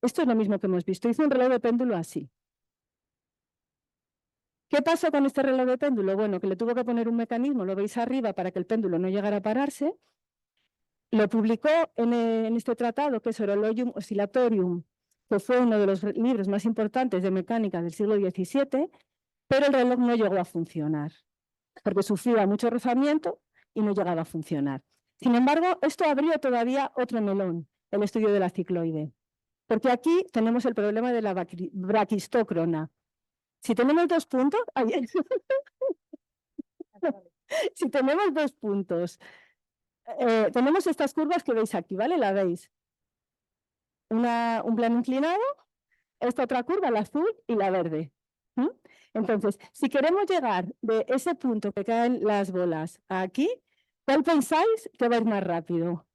Esto es lo mismo que hemos visto, hizo un reloj de péndulo así. ¿Qué pasó con este reloj de péndulo? Bueno, que le tuvo que poner un mecanismo, lo veis arriba, para que el péndulo no llegara a pararse. Lo publicó en este tratado, que es Horologium Oscillatorium, que fue uno de los libros más importantes de mecánica del siglo XVII, pero el reloj no llegó a funcionar, porque sufría mucho rozamiento y no llegaba a funcionar. Sin embargo, esto abrió todavía otro melón, el estudio de la cicloide, porque aquí tenemos el problema de la braquistócrona. Si tenemos dos puntos, si tenemos dos puntos, tenemos estas curvas que veis aquí, ¿vale? La veis. Un plano inclinado, esta otra curva, la azul y la verde. Entonces, si queremos llegar de ese punto que caen las bolas a aquí, ¿cuál pensáis que va a ir más rápido?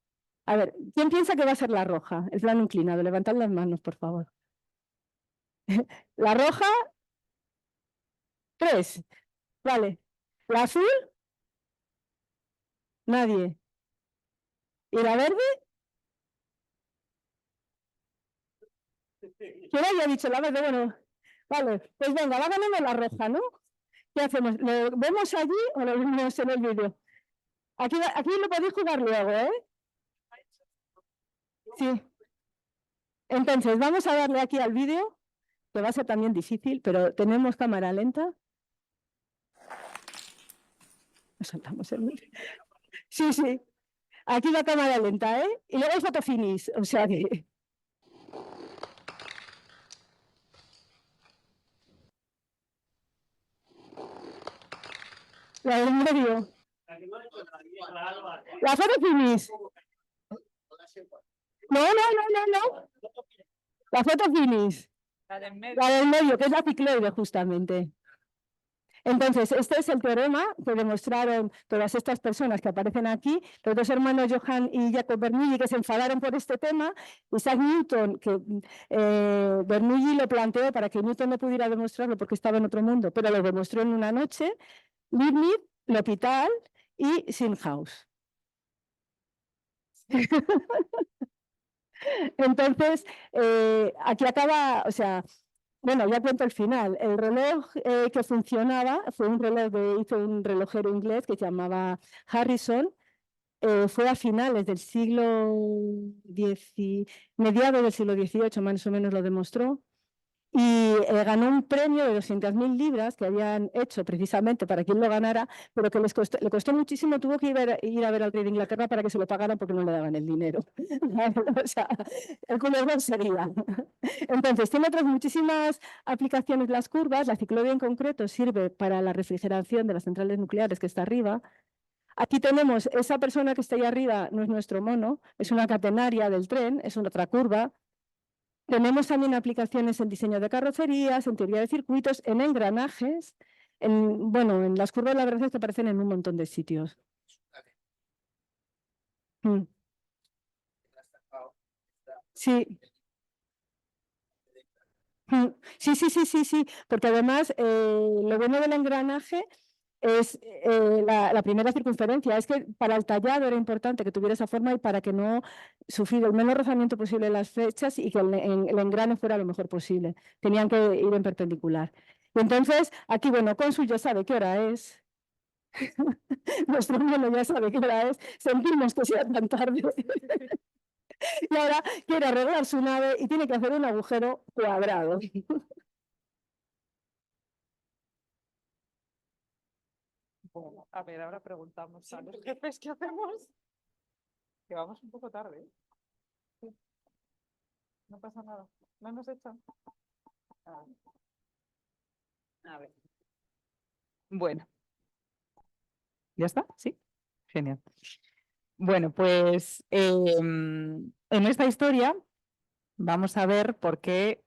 A ver, ¿quién piensa que va a ser la roja? El plano inclinado. Levantad las manos, por favor. La roja, 3. Vale. ¿La azul? Nadie. ¿Y la verde? ¿Quién había dicho la verde? Bueno, vale. Pues venga, va ganando la roja, ¿no? ¿Qué hacemos? ¿Lo vemos allí o lo vemos en el vídeo? Aquí lo podéis jugar luego, ¿eh? Sí. Entonces, vamos a darle aquí al vídeo, que va a ser también difícil, pero tenemos cámara lenta. Nos saltamos el vídeo. Sí, sí. Aquí la cámara lenta, ¿eh? Y luego hay fotofinis, o sea que... La del medio. La foto finish. No. La foto finish. La del La del medio, que es la cicloide, justamente. Entonces, este es el teorema que demostraron todas estas personas que aparecen aquí, los dos hermanos Johann y Jacob Bernoulli, que se enfadaron por este tema. Isaac Newton, que Bernoulli lo planteó para que Newton no pudiera demostrarlo porque estaba en otro mundo, pero lo demostró en una noche. Leibniz, L'Hopital y Schilhaus. Entonces, aquí acaba, o sea, bueno, ya cuento el final. El reloj que funcionaba fue un reloj hizo un relojero inglés que se llamaba Harrison. Fue a finales del mediados del siglo XVIII, más o menos lo demostró. Y ganó un premio de 200.000 libras que habían hecho precisamente para quien lo ganara, pero que le costó muchísimo. Tuvo que ir a ver al rey de Inglaterra para que se lo pagaran porque no le daban el dinero. O sea, el culebrón sería. Entonces, tiene otras muchísimas aplicaciones las curvas. La ciclovía en concreto sirve para la refrigeración de las centrales nucleares que está arriba. Aquí tenemos esa persona que está ahí arriba, no es nuestro mono, es una catenaria del tren, es otra curva. Tenemos también aplicaciones en diseño de carrocerías, en teoría de circuitos, en engranajes. Bueno, en las curvas la verdad es que aparecen en un montón de sitios. Sí. Sí, porque además lo bueno del engranaje es la primera circunferencia. Es que para el tallado era importante que tuviera esa forma y para que no sufriera el menor rozamiento posible en las fechas y que el engrane fuera lo mejor posible. Tenían que ir en perpendicular. Y entonces, aquí, bueno, Cónsul ya sabe qué hora es. Nuestro mono ya sabe qué hora es. Sentimos que sea tan tarde. Y ahora quiere arreglar su nave y tiene que hacer un agujero cuadrado. Bueno, a ver, ahora preguntamos a los jefes qué hacemos. Que vamos un poco tarde. Sí. No pasa nada. No hemos hecho. A ver. Bueno. ¿Ya está? Sí. Genial. Bueno, pues en esta historia vamos a ver por qué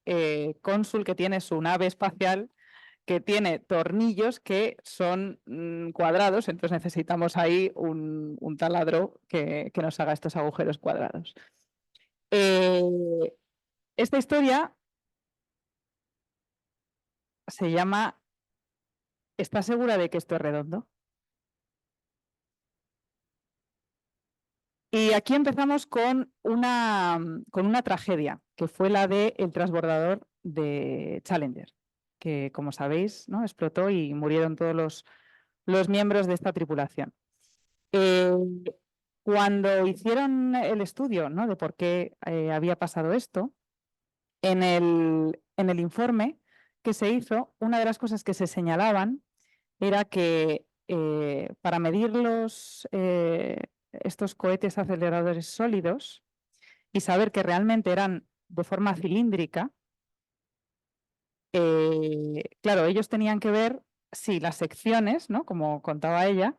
Cónsul, que tiene su nave espacial, que tiene tornillos que son cuadrados, entonces necesitamos ahí un taladro que nos haga estos agujeros cuadrados. Esta historia se llama ¿Estás segura de que esto es redondo? Y aquí empezamos con una tragedia, que fue la del transbordador de Challenger, que, como sabéis, ¿no?, explotó y murieron todos los miembros de esta tripulación. Cuando hicieron el estudio, ¿no?, de por qué había pasado esto, en el informe que se hizo, una de las cosas que se señalaban era que para medir estos cohetes aceleradores sólidos y saber que realmente eran de forma cilíndrica, claro, ellos tenían que ver si las secciones, ¿no?, como contaba ella,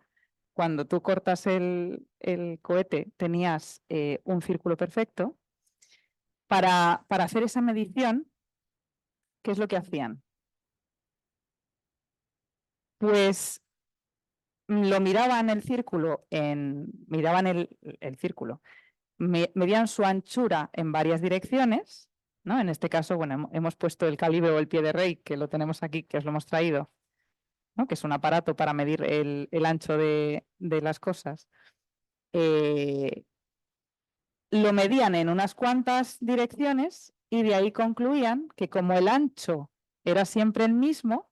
cuando tú cortas el cohete tenías un círculo perfecto. Para hacer esa medición, ¿qué es lo que hacían? Pues lo miraban el círculo, miraban el círculo, medían su anchura en varias direcciones, ¿no? En este caso, bueno, hemos puesto el calibre o el pie de rey, que lo tenemos aquí, que os lo hemos traído, ¿no?, que es un aparato para medir el ancho de las cosas. Lo medían en unas cuantas direcciones y de ahí concluían que como el ancho era siempre el mismo,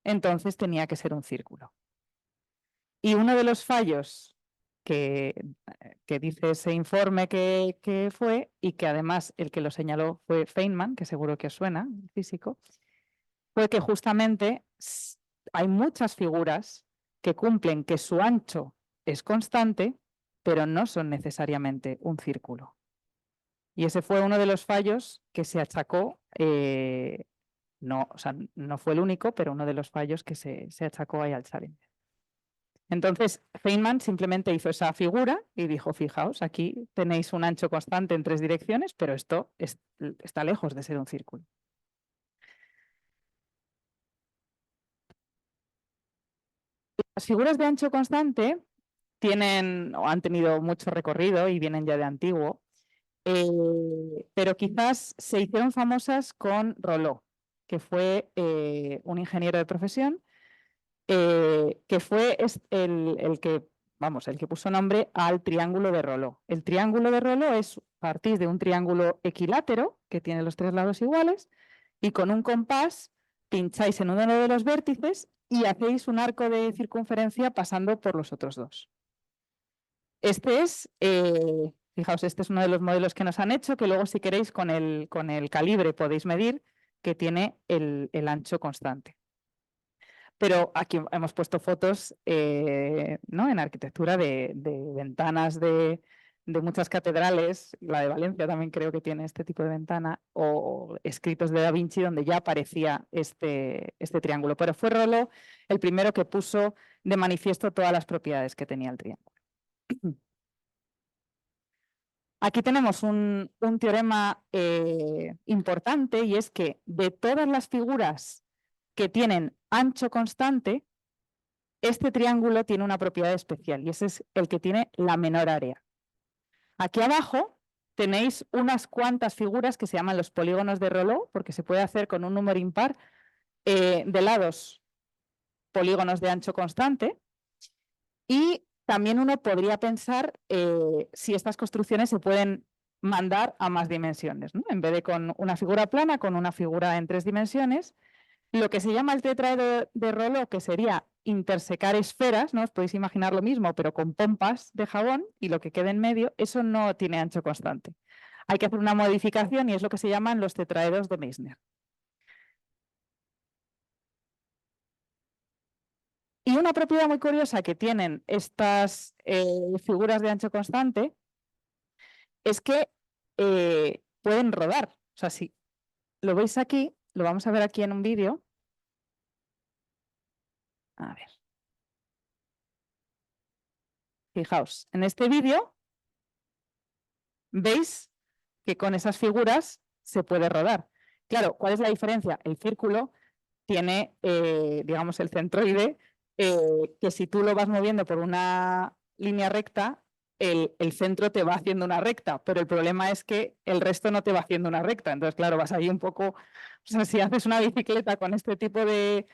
entonces tenía que ser un círculo. Y uno de los fallos que dice ese informe que fue, y que además el que lo señaló fue Feynman, que seguro que os suena, el físico, fue que justamente hay muchas figuras que cumplen que su ancho es constante, pero no son necesariamente un círculo. Y ese fue uno de los fallos que se achacó, no fue el único, pero uno de los fallos que se achacó ahí al Challenger. Entonces, Feynman simplemente hizo esa figura y dijo, fijaos, aquí tenéis un ancho constante en 3 direcciones, pero esto está lejos de ser un círculo. Las figuras de ancho constante tienen o han tenido mucho recorrido y vienen ya de antiguo, pero quizás se hicieron famosas con Roló, que fue un ingeniero de profesión, que fue el que puso nombre al triángulo de Roló. El triángulo de Roló es partir de un triángulo equilátero que tiene los 3 lados iguales y con un compás pincháis en uno de los vértices y hacéis un arco de circunferencia pasando por los otros 2. Fijaos, este es uno de los modelos que nos han hecho, que luego si queréis con el calibre podéis medir, que tiene el ancho constante. Pero aquí hemos puesto fotos ¿no? en arquitectura de ventanas de muchas catedrales, la de Valencia también creo que tiene este tipo de ventana, o escritos de Da Vinci donde ya aparecía este triángulo. Pero fue Roló el primero que puso de manifiesto todas las propiedades que tenía el triángulo. Aquí tenemos un teorema importante y es que de todas las figuras que tienen ancho constante, este triángulo tiene una propiedad especial y ese es el que tiene la menor área. Aquí abajo tenéis unas cuantas figuras que se llaman los polígonos de Roló, porque se puede hacer con un número impar de lados polígonos de ancho constante. Y también uno podría pensar si estas construcciones se pueden mandar a más dimensiones, ¿no? En vez de con una figura plana, con una figura en 3 dimensiones. Lo que se llama el tetraedro de Roló, que sería intersecar esferas, ¿no? Os podéis imaginar lo mismo, pero con pompas de jabón y lo que quede en medio, eso no tiene ancho constante. Hay que hacer una modificación y es lo que se llaman los tetraedros de Meissner. Y una propiedad muy curiosa que tienen estas figuras de ancho constante es que pueden rodar. O sea, si lo veis aquí, lo vamos a ver aquí en un vídeo. A ver. Fijaos, en este vídeo veis que con esas figuras se puede rodar. Claro, ¿cuál es la diferencia? El círculo tiene, digamos, el centroide, que si tú lo vas moviendo por una línea recta, el centro te va haciendo una recta, pero el problema es que el resto no te va haciendo una recta. Entonces, claro, vas ahí un poco, o sea, si haces una bicicleta con este tipo de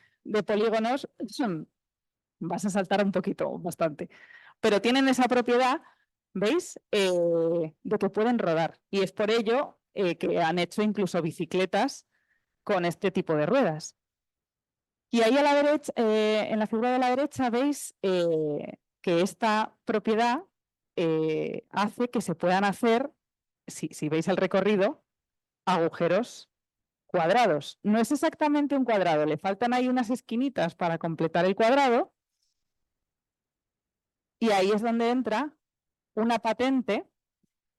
polígonos, vas a saltar un poquito, bastante. Pero tienen esa propiedad, ¿veis? De que pueden rodar. Y es por ello que han hecho incluso bicicletas con este tipo de ruedas. Y ahí a la derecha, en la figura de la derecha, veis que esta propiedad hace que se puedan hacer, si veis el recorrido, agujeros cuadrados. No es exactamente un cuadrado, le faltan ahí unas esquinitas para completar el cuadrado. Y ahí es donde entra una patente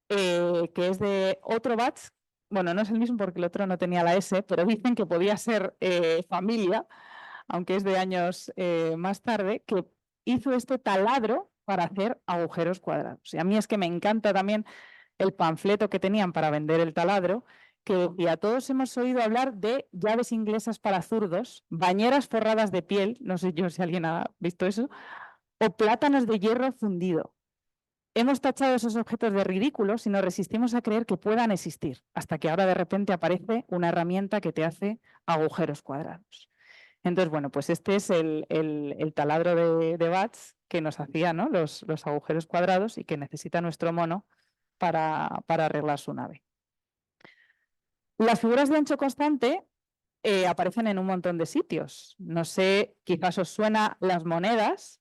que es de otro Batz. Bueno, no es el mismo porque el otro no tenía la S, pero dicen que podía ser familia, aunque es de años más tarde, que hizo este taladro para hacer agujeros cuadrados. Y a mí es que me encanta también el panfleto que tenían para vender el taladro, que decía, todos hemos oído hablar de llaves inglesas para zurdos, bañeras forradas de piel, no sé yo si alguien ha visto eso, o plátanos de hierro fundido. Hemos tachado esos objetos de ridículos y nos resistimos a creer que puedan existir, hasta que ahora de repente aparece una herramienta que te hace agujeros cuadrados. Entonces, bueno, pues este es el taladro de Batz que nos hacía, ¿no? los agujeros cuadrados y que necesita nuestro mono para arreglar su nave. Las figuras de ancho constante aparecen en un montón de sitios. No sé, quizás os suena las monedas.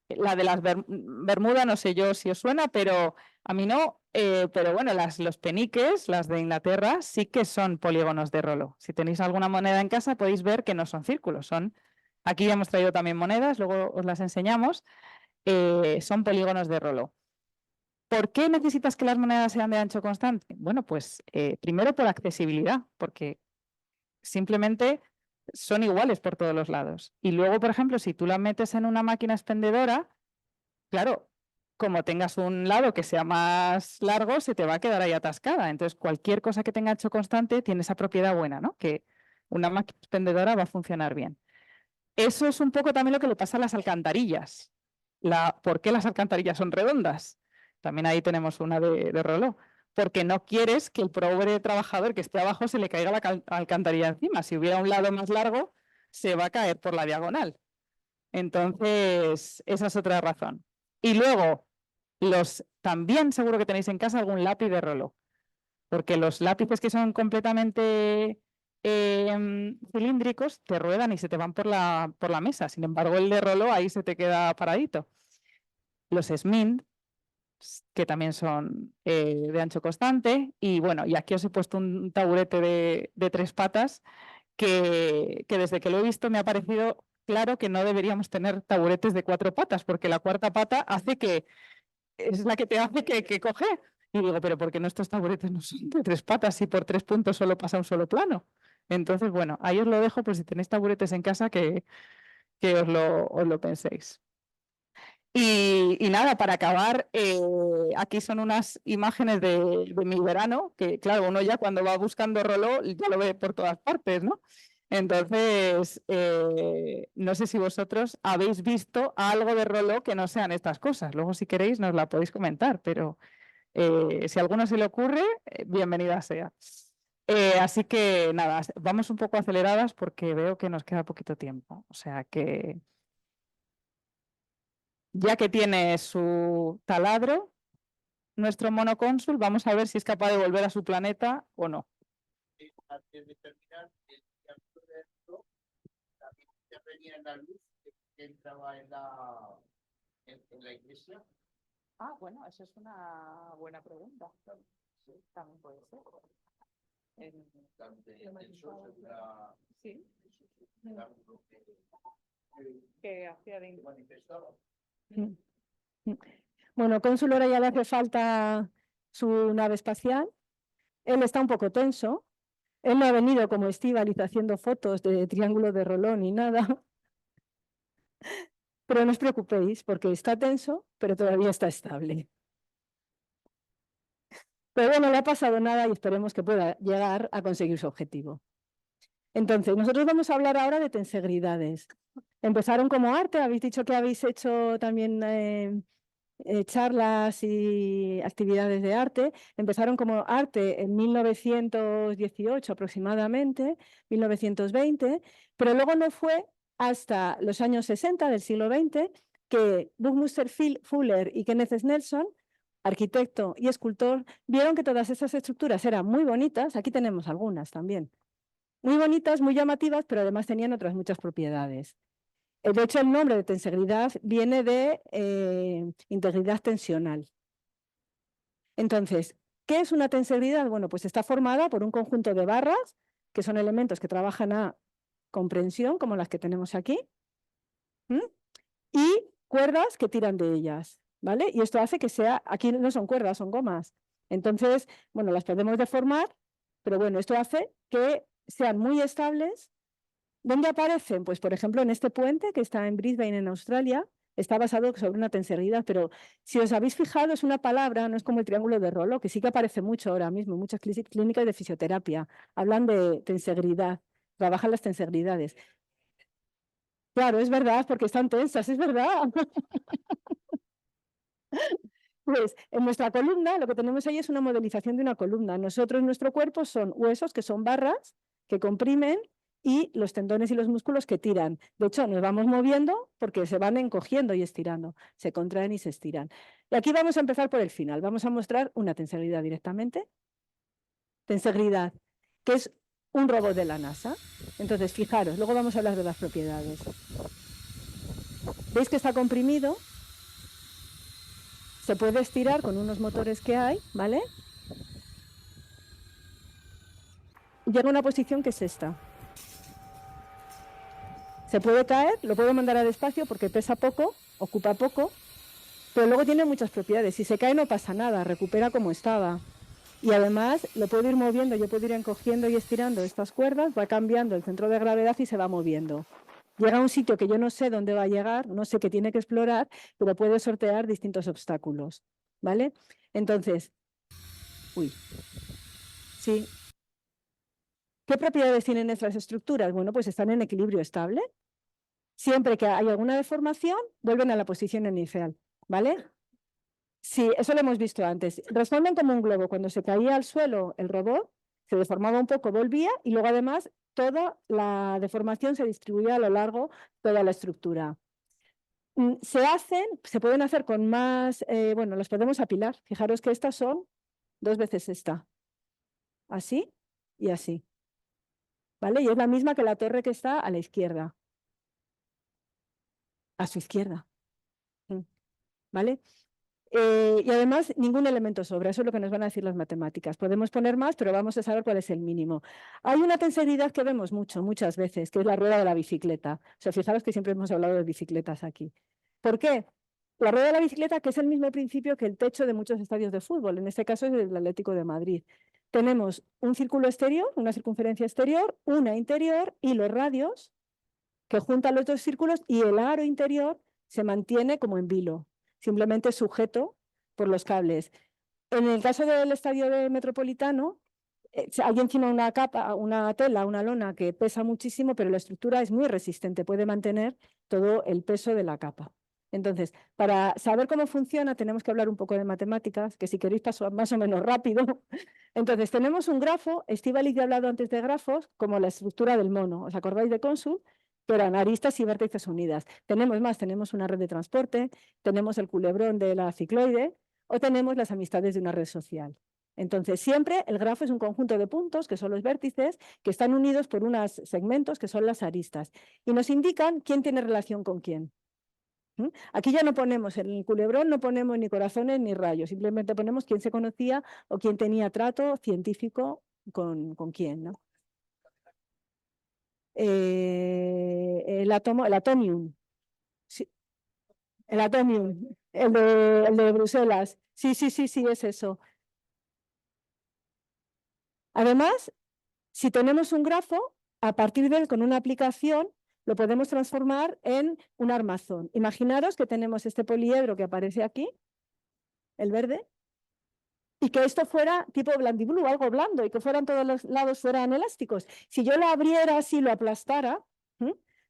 La de las Bermudas, no sé yo si os suena, pero a mí no. Pero bueno, los peniques, las de Inglaterra, sí que son polígonos de Roló. Si tenéis alguna moneda en casa, podéis ver que no son círculos. Aquí ya hemos traído también monedas, luego os las enseñamos. Son polígonos de Roló. ¿Por qué necesitas que las monedas sean de ancho constante? Bueno, pues primero por accesibilidad, porque simplemente son iguales por todos los lados. Y luego, por ejemplo, si tú la metes en una máquina expendedora, claro, como tengas un lado que sea más largo, se te va a quedar ahí atascada. Entonces, cualquier cosa que tenga hecho constante tiene esa propiedad buena, ¿no? Que una máquina expendedora va a funcionar bien. Eso es un poco también lo que le pasa a las alcantarillas. ¿Por qué las alcantarillas son redondas? También ahí tenemos una de Roló. Porque no quieres que el pobre trabajador que esté abajo se le caiga la alcantarilla encima. Si hubiera un lado más largo, se va a caer por la diagonal. Entonces, esa es otra razón. Y luego, también seguro que tenéis en casa algún lápiz de Roló. Porque los lápices que son completamente cilíndricos te ruedan y se te van por la mesa. Sin embargo, el de Roló ahí se te queda paradito. Los Smint, que también son de ancho constante. Y bueno, y aquí os he puesto un taburete de 3 patas que desde que lo he visto me ha parecido claro que no deberíamos tener taburetes de 4 patas, porque la cuarta pata es la que te hace que coge. Y digo, pero ¿por qué nuestros taburetes no son de 3 patas si por 3 puntos solo pasa un solo plano? Entonces, bueno, ahí os lo dejo por si tenéis taburetes en casa que os lo penséis. Y nada, para acabar, aquí son unas imágenes de mi verano, que claro, uno ya cuando va buscando Roló ya lo ve por todas partes, ¿no? Entonces, no sé si vosotros habéis visto algo de Roló que no sean estas cosas. Luego, si queréis, nos la podéis comentar, pero si a alguno se le ocurre, bienvenida sea. Así que nada, vamos un poco aceleradas porque veo que nos queda poquito tiempo. O sea que ya que tiene su taladro, nuestro monocónsul, vamos a ver si es capaz de volver a su planeta o no. Antes de terminar, el diámetro de esto también intervenía en la luz que entraba en la iglesia. Ah, bueno, eso es una buena pregunta. Sí, también puede ser. Sí. Que hacía de manifestaba. Bueno, Cónsul ahora ya le hace falta su nave espacial. Él está un poco tenso. Él no ha venido como Estíbaliz haciendo fotos de triángulo de Roló ni nada. Pero no os preocupéis, porque está tenso, pero todavía está estable. Pero bueno, no le ha pasado nada y esperemos que pueda llegar a conseguir su objetivo. Entonces, nosotros vamos a hablar ahora de tensegridades. Empezaron como arte, habéis dicho que habéis hecho también charlas y actividades de arte. Empezaron como arte en 1918 aproximadamente, 1920, pero luego no fue hasta los años 60 del siglo XX que Buckminster Fuller y Kenneth Snelson, arquitecto y escultor, vieron que todas esas estructuras eran muy bonitas. Aquí tenemos algunas también. Muy bonitas, muy llamativas, pero además tenían otras muchas propiedades. De hecho, el nombre de tensegridad viene de integridad tensional. Entonces, ¿qué es una tensegridad? Bueno, pues está formada por un conjunto de barras, que son elementos que trabajan a comprensión, como las que tenemos aquí, y cuerdas que tiran de ellas, ¿vale? Y esto hace que sea, aquí no son cuerdas, son gomas. Entonces, bueno, las podemos deformar, pero bueno, esto hace que sean muy estables. ¿Dónde aparecen? Pues, por ejemplo, en este puente que está en Brisbane, en Australia, está basado sobre una tensegridad, pero si os habéis fijado, es una palabra, no es como el triángulo de Rollo, que sí que aparece mucho ahora mismo, en muchas clínicas de fisioterapia. Hablan de tensegridad, trabajan las tensegridades. Claro, es verdad, porque están tensas, es verdad. Pues en nuestra columna, lo que tenemos ahí es una modelización de una columna. Nosotros, nuestro cuerpo son huesos, que son barras, que comprimen, y los tendones y los músculos que tiran. De hecho, nos vamos moviendo porque se van encogiendo y estirando, se contraen y se estiran. Y aquí vamos a empezar por el final. Vamos a mostrar una tensegridad directamente. Tensegridad, que es un robot de la NASA. Entonces, fijaros, luego vamos a hablar de las propiedades. ¿Veis que está comprimido? Se puede estirar con unos motores que hay, ¿vale? Llega a una posición que es esta. Se puede caer, lo puedo mandar al espacio porque pesa poco, ocupa poco, pero luego tiene muchas propiedades. Si se cae no pasa nada, recupera como estaba. Y además lo puedo ir moviendo, yo puedo ir encogiendo y estirando estas cuerdas, va cambiando el centro de gravedad y se va moviendo. Llega a un sitio que yo no sé dónde va a llegar, no sé qué tiene que explorar, pero puede sortear distintos obstáculos, ¿vale? Entonces, sí. ¿Qué propiedades tienen estas estructuras? Bueno, pues están en equilibrio estable. Siempre que hay alguna deformación, vuelven a la posición inicial, ¿vale? Sí, eso lo hemos visto antes. Responden como un globo. Cuando se caía al suelo el robot, se deformaba un poco, volvía y luego además toda la deformación se distribuía a lo largo de toda la estructura. Se pueden hacer con más, bueno, las podemos apilar. Fijaros que estas son 2 veces esta. Así y así. ¿Vale? Y es la misma que la torre que está a la izquierda. A su izquierda. ¿Vale? Y además, ningún elemento sobra, eso es lo que nos van a decir las matemáticas. Podemos poner más, pero vamos a saber cuál es el mínimo. Hay una tenseridad que vemos muchas veces, que es la rueda de la bicicleta. O sea, fijaros que siempre hemos hablado de bicicletas aquí. ¿Por qué? La rueda de la bicicleta, que es el mismo principio que el techo de muchos estadios de fútbol, en este caso es el Atlético de Madrid. Tenemos un círculo exterior, una circunferencia exterior, una interior y los radios que juntan los 2 círculos y el aro interior se mantiene como en vilo, simplemente sujeto por los cables. En el caso del estadio de Metropolitano, hay encima una capa, una tela, una lona que pesa muchísimo, pero la estructura es muy resistente, puede mantener todo el peso de la capa. Entonces, para saber cómo funciona, tenemos que hablar un poco de matemáticas, que si queréis paso más o menos rápido. Entonces, tenemos un grafo, Estíbaliz ya ha hablado antes de grafos, como la estructura del mono. ¿Os acordáis de Cónsul? Que eran aristas y vértices unidas. Tenemos más, tenemos una red de transporte, tenemos el culebrón de la cicloide o tenemos las amistades de una red social. Entonces, siempre el grafo es un conjunto de puntos, que son los vértices, que están unidos por unos segmentos, que son las aristas, y nos indican quién tiene relación con quién. Aquí ya no ponemos, en el culebrón no ponemos ni corazones ni rayos, simplemente ponemos quién se conocía o quién tenía trato científico con quién, ¿no? El atomium. Sí, el atomium, el de Bruselas. Sí, es eso. Además, si tenemos un grafo, a partir de él, con una aplicación, lo podemos transformar en un armazón. Imaginaros que tenemos este poliedro que aparece aquí, el verde, y que esto fuera tipo blandiblue, algo blando, y que fueran todos los lados fueran elásticos. Si yo lo abriera así, lo aplastara,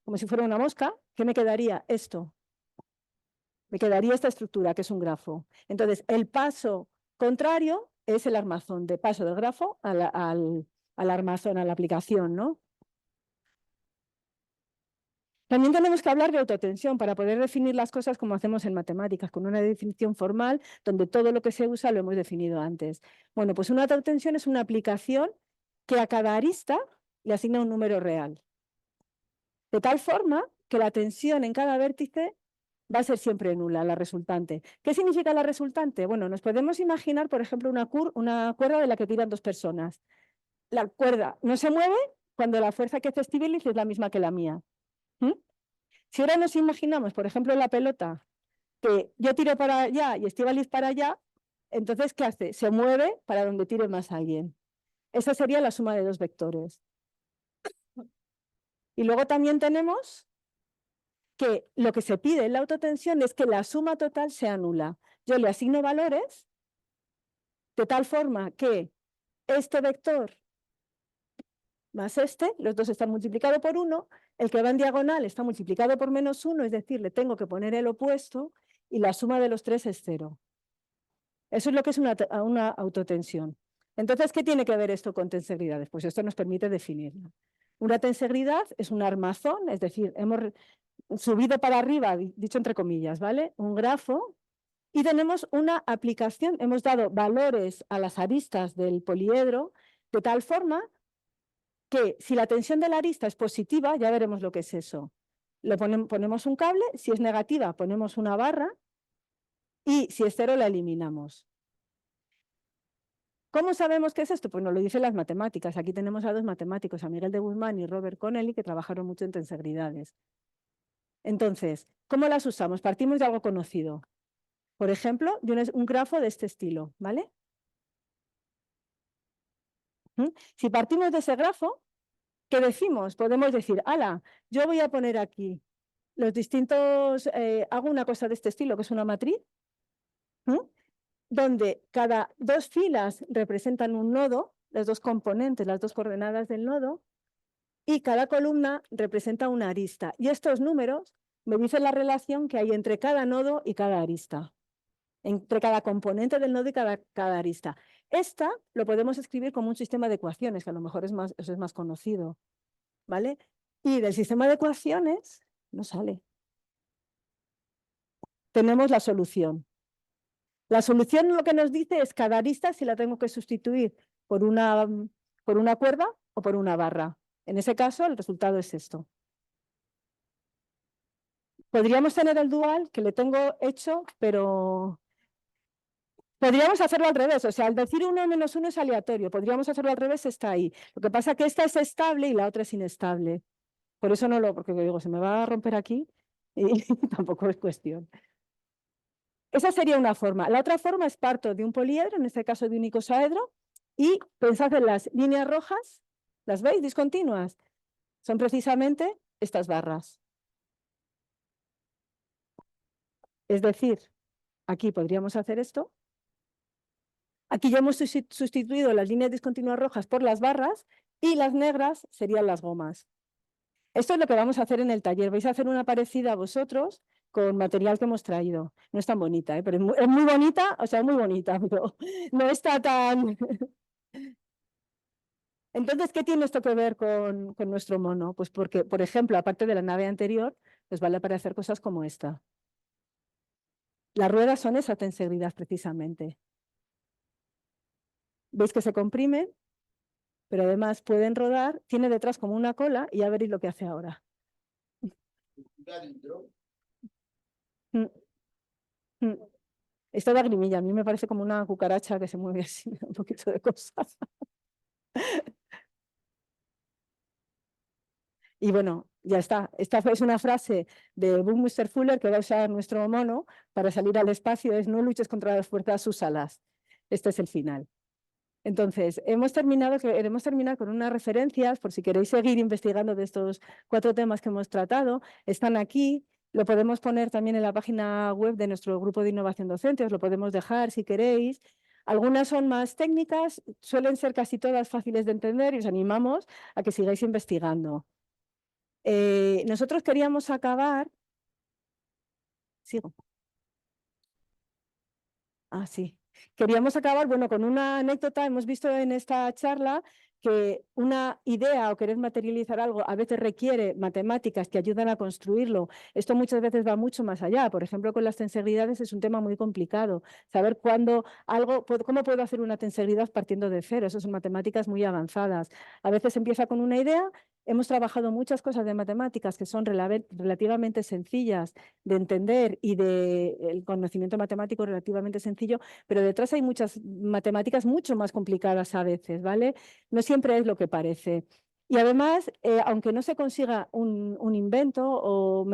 como si fuera una mosca, ¿qué me quedaría? Esto. Me quedaría esta estructura, que es un grafo. Entonces, el paso contrario es el armazón, de paso del grafo al armazón, a la aplicación, ¿no? También tenemos que hablar de autotensión para poder definir las cosas como hacemos en matemáticas, con una definición formal donde todo lo que se usa lo hemos definido antes. Bueno, pues una autotensión es una aplicación que a cada arista le asigna un número real. De tal forma que la tensión en cada vértice va a ser siempre nula, la resultante. ¿Qué significa la resultante? Bueno, nos podemos imaginar, por ejemplo, una cuerda de la que tiran 2 personas. La cuerda no se mueve cuando la fuerza que hace Estíbaliz es la misma que la mía. Si ahora nos imaginamos, por ejemplo, la pelota, que yo tiro para allá y Estíbaliz para allá, entonces, ¿qué hace? Se mueve para donde tire más alguien. Esa sería la suma de 2 vectores. Y luego también tenemos que lo que se pide en la autotensión es que la suma total sea nula. Yo le asigno valores de tal forma que este vector más este, los dos están multiplicados por 1, el que va en diagonal está multiplicado por -1, es decir, le tengo que poner el opuesto y la suma de los 3 es 0. Eso es lo que es una autotensión. Entonces, ¿qué tiene que ver esto con tensegridades? Pues esto nos permite definirlo. Una tensegridad es un armazón, es decir, hemos subido para arriba, dicho entre comillas, ¿vale? Un grafo, y tenemos una aplicación, hemos dado valores a las aristas del poliedro, de tal forma que si la tensión de la arista es positiva, ya veremos lo que es eso. Ponemos un cable, si es negativa ponemos una barra y si es 0 la eliminamos. ¿Cómo sabemos qué es esto? Pues nos lo dicen las matemáticas. Aquí tenemos a 2 matemáticos, a Miguel de Guzmán y Robert Connelly, que trabajaron mucho en tensegridades. Entonces, ¿cómo las usamos? Partimos de algo conocido. Por ejemplo, de un grafo de este estilo, ¿vale? Si partimos de ese grafo, ¿qué decimos? Podemos decir, ala, yo voy a poner aquí los distintos, hago una cosa de este estilo, que es una matriz, donde cada dos filas representan un nodo, las dos componentes, las dos coordenadas del nodo, y cada columna representa una arista. Y estos números me dicen la relación que hay entre cada nodo y cada arista, entre cada componente del nodo y cada arista. Esta lo podemos escribir como un sistema de ecuaciones, que a lo mejor eso es más conocido, ¿vale? Y del sistema de ecuaciones no sale. Tenemos la solución. La solución lo que nos dice es cada arista si la tengo que sustituir por una cuerda o por una barra. En ese caso, el resultado es esto. Podríamos tener el dual que le tengo hecho, pero podríamos hacerlo al revés. O sea, al decir 1 menos 1 es aleatorio. Podríamos hacerlo al revés, está ahí. Lo que pasa es que esta es estable y la otra es inestable. Por eso no porque digo, se me va a romper aquí y tampoco es cuestión. Esa sería una forma. La otra forma es parto de un poliedro, en este caso de un icosaedro, y pensad en las líneas rojas, ¿las veis? Discontinuas. Son precisamente estas barras. Es decir, aquí podríamos hacer esto. Aquí ya hemos sustituido las líneas discontinuas rojas por las barras y las negras serían las gomas. Esto es lo que vamos a hacer en el taller. Vais a hacer una parecida a vosotros con material que hemos traído. No es tan bonita, pero es muy bonita, o sea, es muy bonita, pero no está tan... Entonces, ¿qué tiene esto que ver con nuestro mono? Pues porque, por ejemplo, aparte de la nave anterior, pues vale para hacer cosas como esta. Las ruedas son esa tensegridad precisamente. ¿Veis que se comprimen? Pero además pueden rodar, tiene detrás como una cola y ya veréis lo que hace ahora. Esto da grimilla, a mí me parece como una cucaracha que se mueve así, un poquito de cosas. Y bueno, ya está. Esta es una frase de Buckminster Fuller que va a usar nuestro mono para salir al espacio, es no luches contra las fuerzas, sus alas. Este es el final. Entonces, queremos terminar con unas referencias, por si queréis seguir investigando de estos 4 temas que hemos tratado, están aquí, lo podemos poner también en la página web de nuestro grupo de innovación docente, os lo podemos dejar si queréis. Algunas son más técnicas, suelen ser casi todas fáciles de entender y os animamos a que sigáis investigando. Nosotros queríamos acabar... Sigo. Sí. Queríamos acabar, bueno, con una anécdota. Hemos visto en esta charla que una idea o querer materializar algo a veces requiere matemáticas que ayudan a construirlo. Esto muchas veces va mucho más allá. Por ejemplo, con las tensegridades es un tema muy complicado. Saber cómo puedo hacer una tensegridad partiendo de cero. Eso son matemáticas muy avanzadas. A veces empieza con una idea. Hemos trabajado muchas cosas de matemáticas que son relativamente sencillas de entender y el conocimiento matemático relativamente sencillo, pero detrás hay muchas matemáticas mucho más complicadas a veces, ¿vale? No siempre es lo que parece. Y además, aunque no se consiga un invento o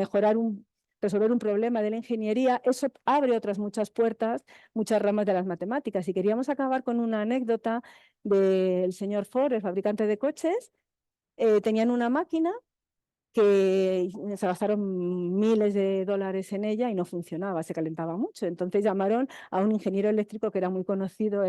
resolver un problema de la ingeniería, eso abre otras muchas puertas, muchas ramas de las matemáticas. Y queríamos acabar con una anécdota del señor Ford, el fabricante de coches. Tenían una máquina que se gastaron miles de dólares en ella y no funcionaba, se calentaba mucho. Entonces llamaron a un ingeniero eléctrico que era muy conocido,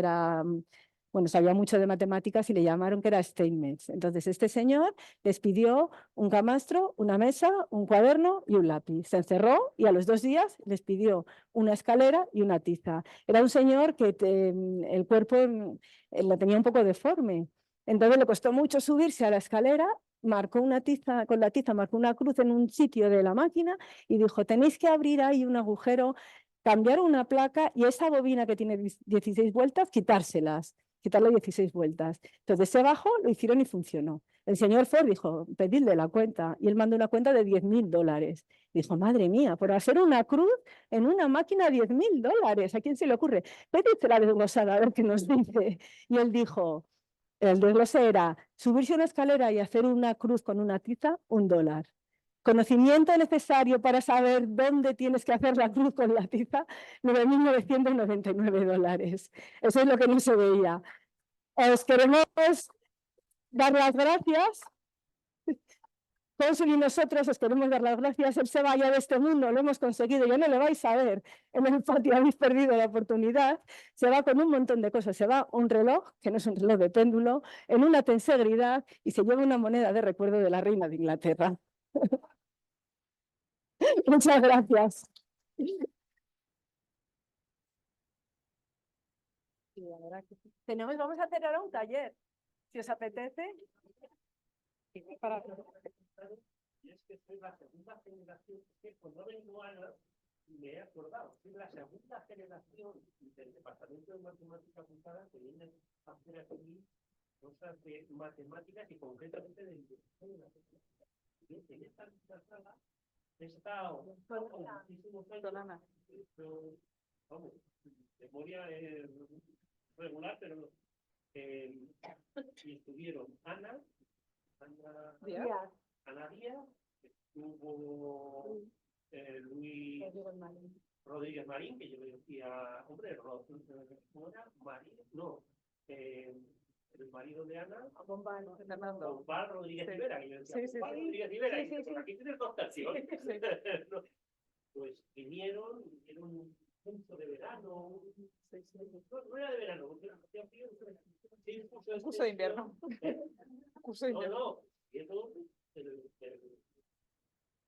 sabía mucho de matemáticas y le llamaron que era Steinmetz. Entonces este señor les pidió un camastro, una mesa, un cuaderno y un lápiz. Se encerró y a los 2 días les pidió una escalera y una tiza. Era un señor que el cuerpo lo tenía un poco deforme. Entonces le costó mucho subirse a la escalera, marcó una tiza, con la tiza marcó una cruz en un sitio de la máquina y dijo, tenéis que abrir ahí un agujero, cambiar una placa y esa bobina que tiene 16 vueltas, quitarle 16 vueltas. Entonces se bajó, lo hicieron y funcionó. El señor Ford dijo, pedidle la cuenta, y él mandó una cuenta de $10.000. Dijo, madre mía, por hacer una cruz en una máquina $10.000, ¿a quién se le ocurre? Pedídsela desglosada a ver qué nos dice. Y él dijo... El desglose era subirse una escalera y hacer una cruz con una tiza, $1. Conocimiento necesario para saber dónde tienes que hacer la cruz con la tiza, $9.999. Eso es lo que no se veía. Os queremos dar las gracias. Todos y nosotros os queremos dar las gracias. Él se vaya de este mundo, lo hemos conseguido. Ya no le vais a ver en el patio, habéis perdido la oportunidad. Se va con un montón de cosas. Se va un reloj, que no es un reloj de péndulo, en una tensegridad y se lleva una moneda de recuerdo de la reina de Inglaterra. Muchas gracias. Vamos a hacer ahora un taller, si os apetece. Para... Y es que soy la segunda generación, que cuando vengo a me he acordado, soy la segunda generación del Departamento de Matemática Aplicada que viene a hacer aquí cosas de matemáticas y concretamente de investigación de la tecnología. En esta misma sala he estado muchísimos años, vamos, memoria regular, pero y estuvieron Ana Díaz, estuvo Luis Rodríguez Marín, que yo le decía, hombre, ¿cómo era? Marín, no, el marido de Ana, Bombal Rodríguez Rivera, que yo decía, Bombal Rodríguez Rivera, y por aquí tienes dos versiones. Pues vinieron un curso de verano, no era de verano, porque hacía frío, Un curso de invierno. Curso de invierno.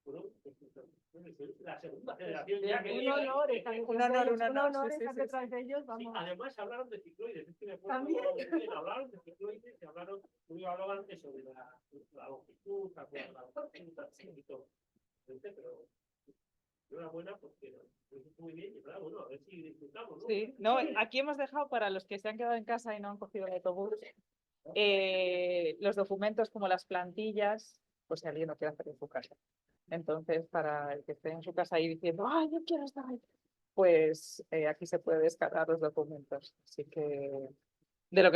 No, la segunda generación ya que Un honor estar detrás de ellos. Sí, además hablaron de cicloides, es que me acuerdo bien, hablaron de cicloides y hablaban eso de la longitud, la longitud, pero enhorabuena porque lo hizo muy bien y claro, bueno, a ver si disfrutamos, ¿no? Sí, no, aquí hemos dejado para los que se han quedado en casa y no han cogido el autobús los documentos como las plantillas, pues si alguien no quiere hacer en su casa. Entonces, para el que esté en su casa ahí diciendo, ¡ay, yo quiero estar ahí! Pues aquí se puede descargar los documentos. Así que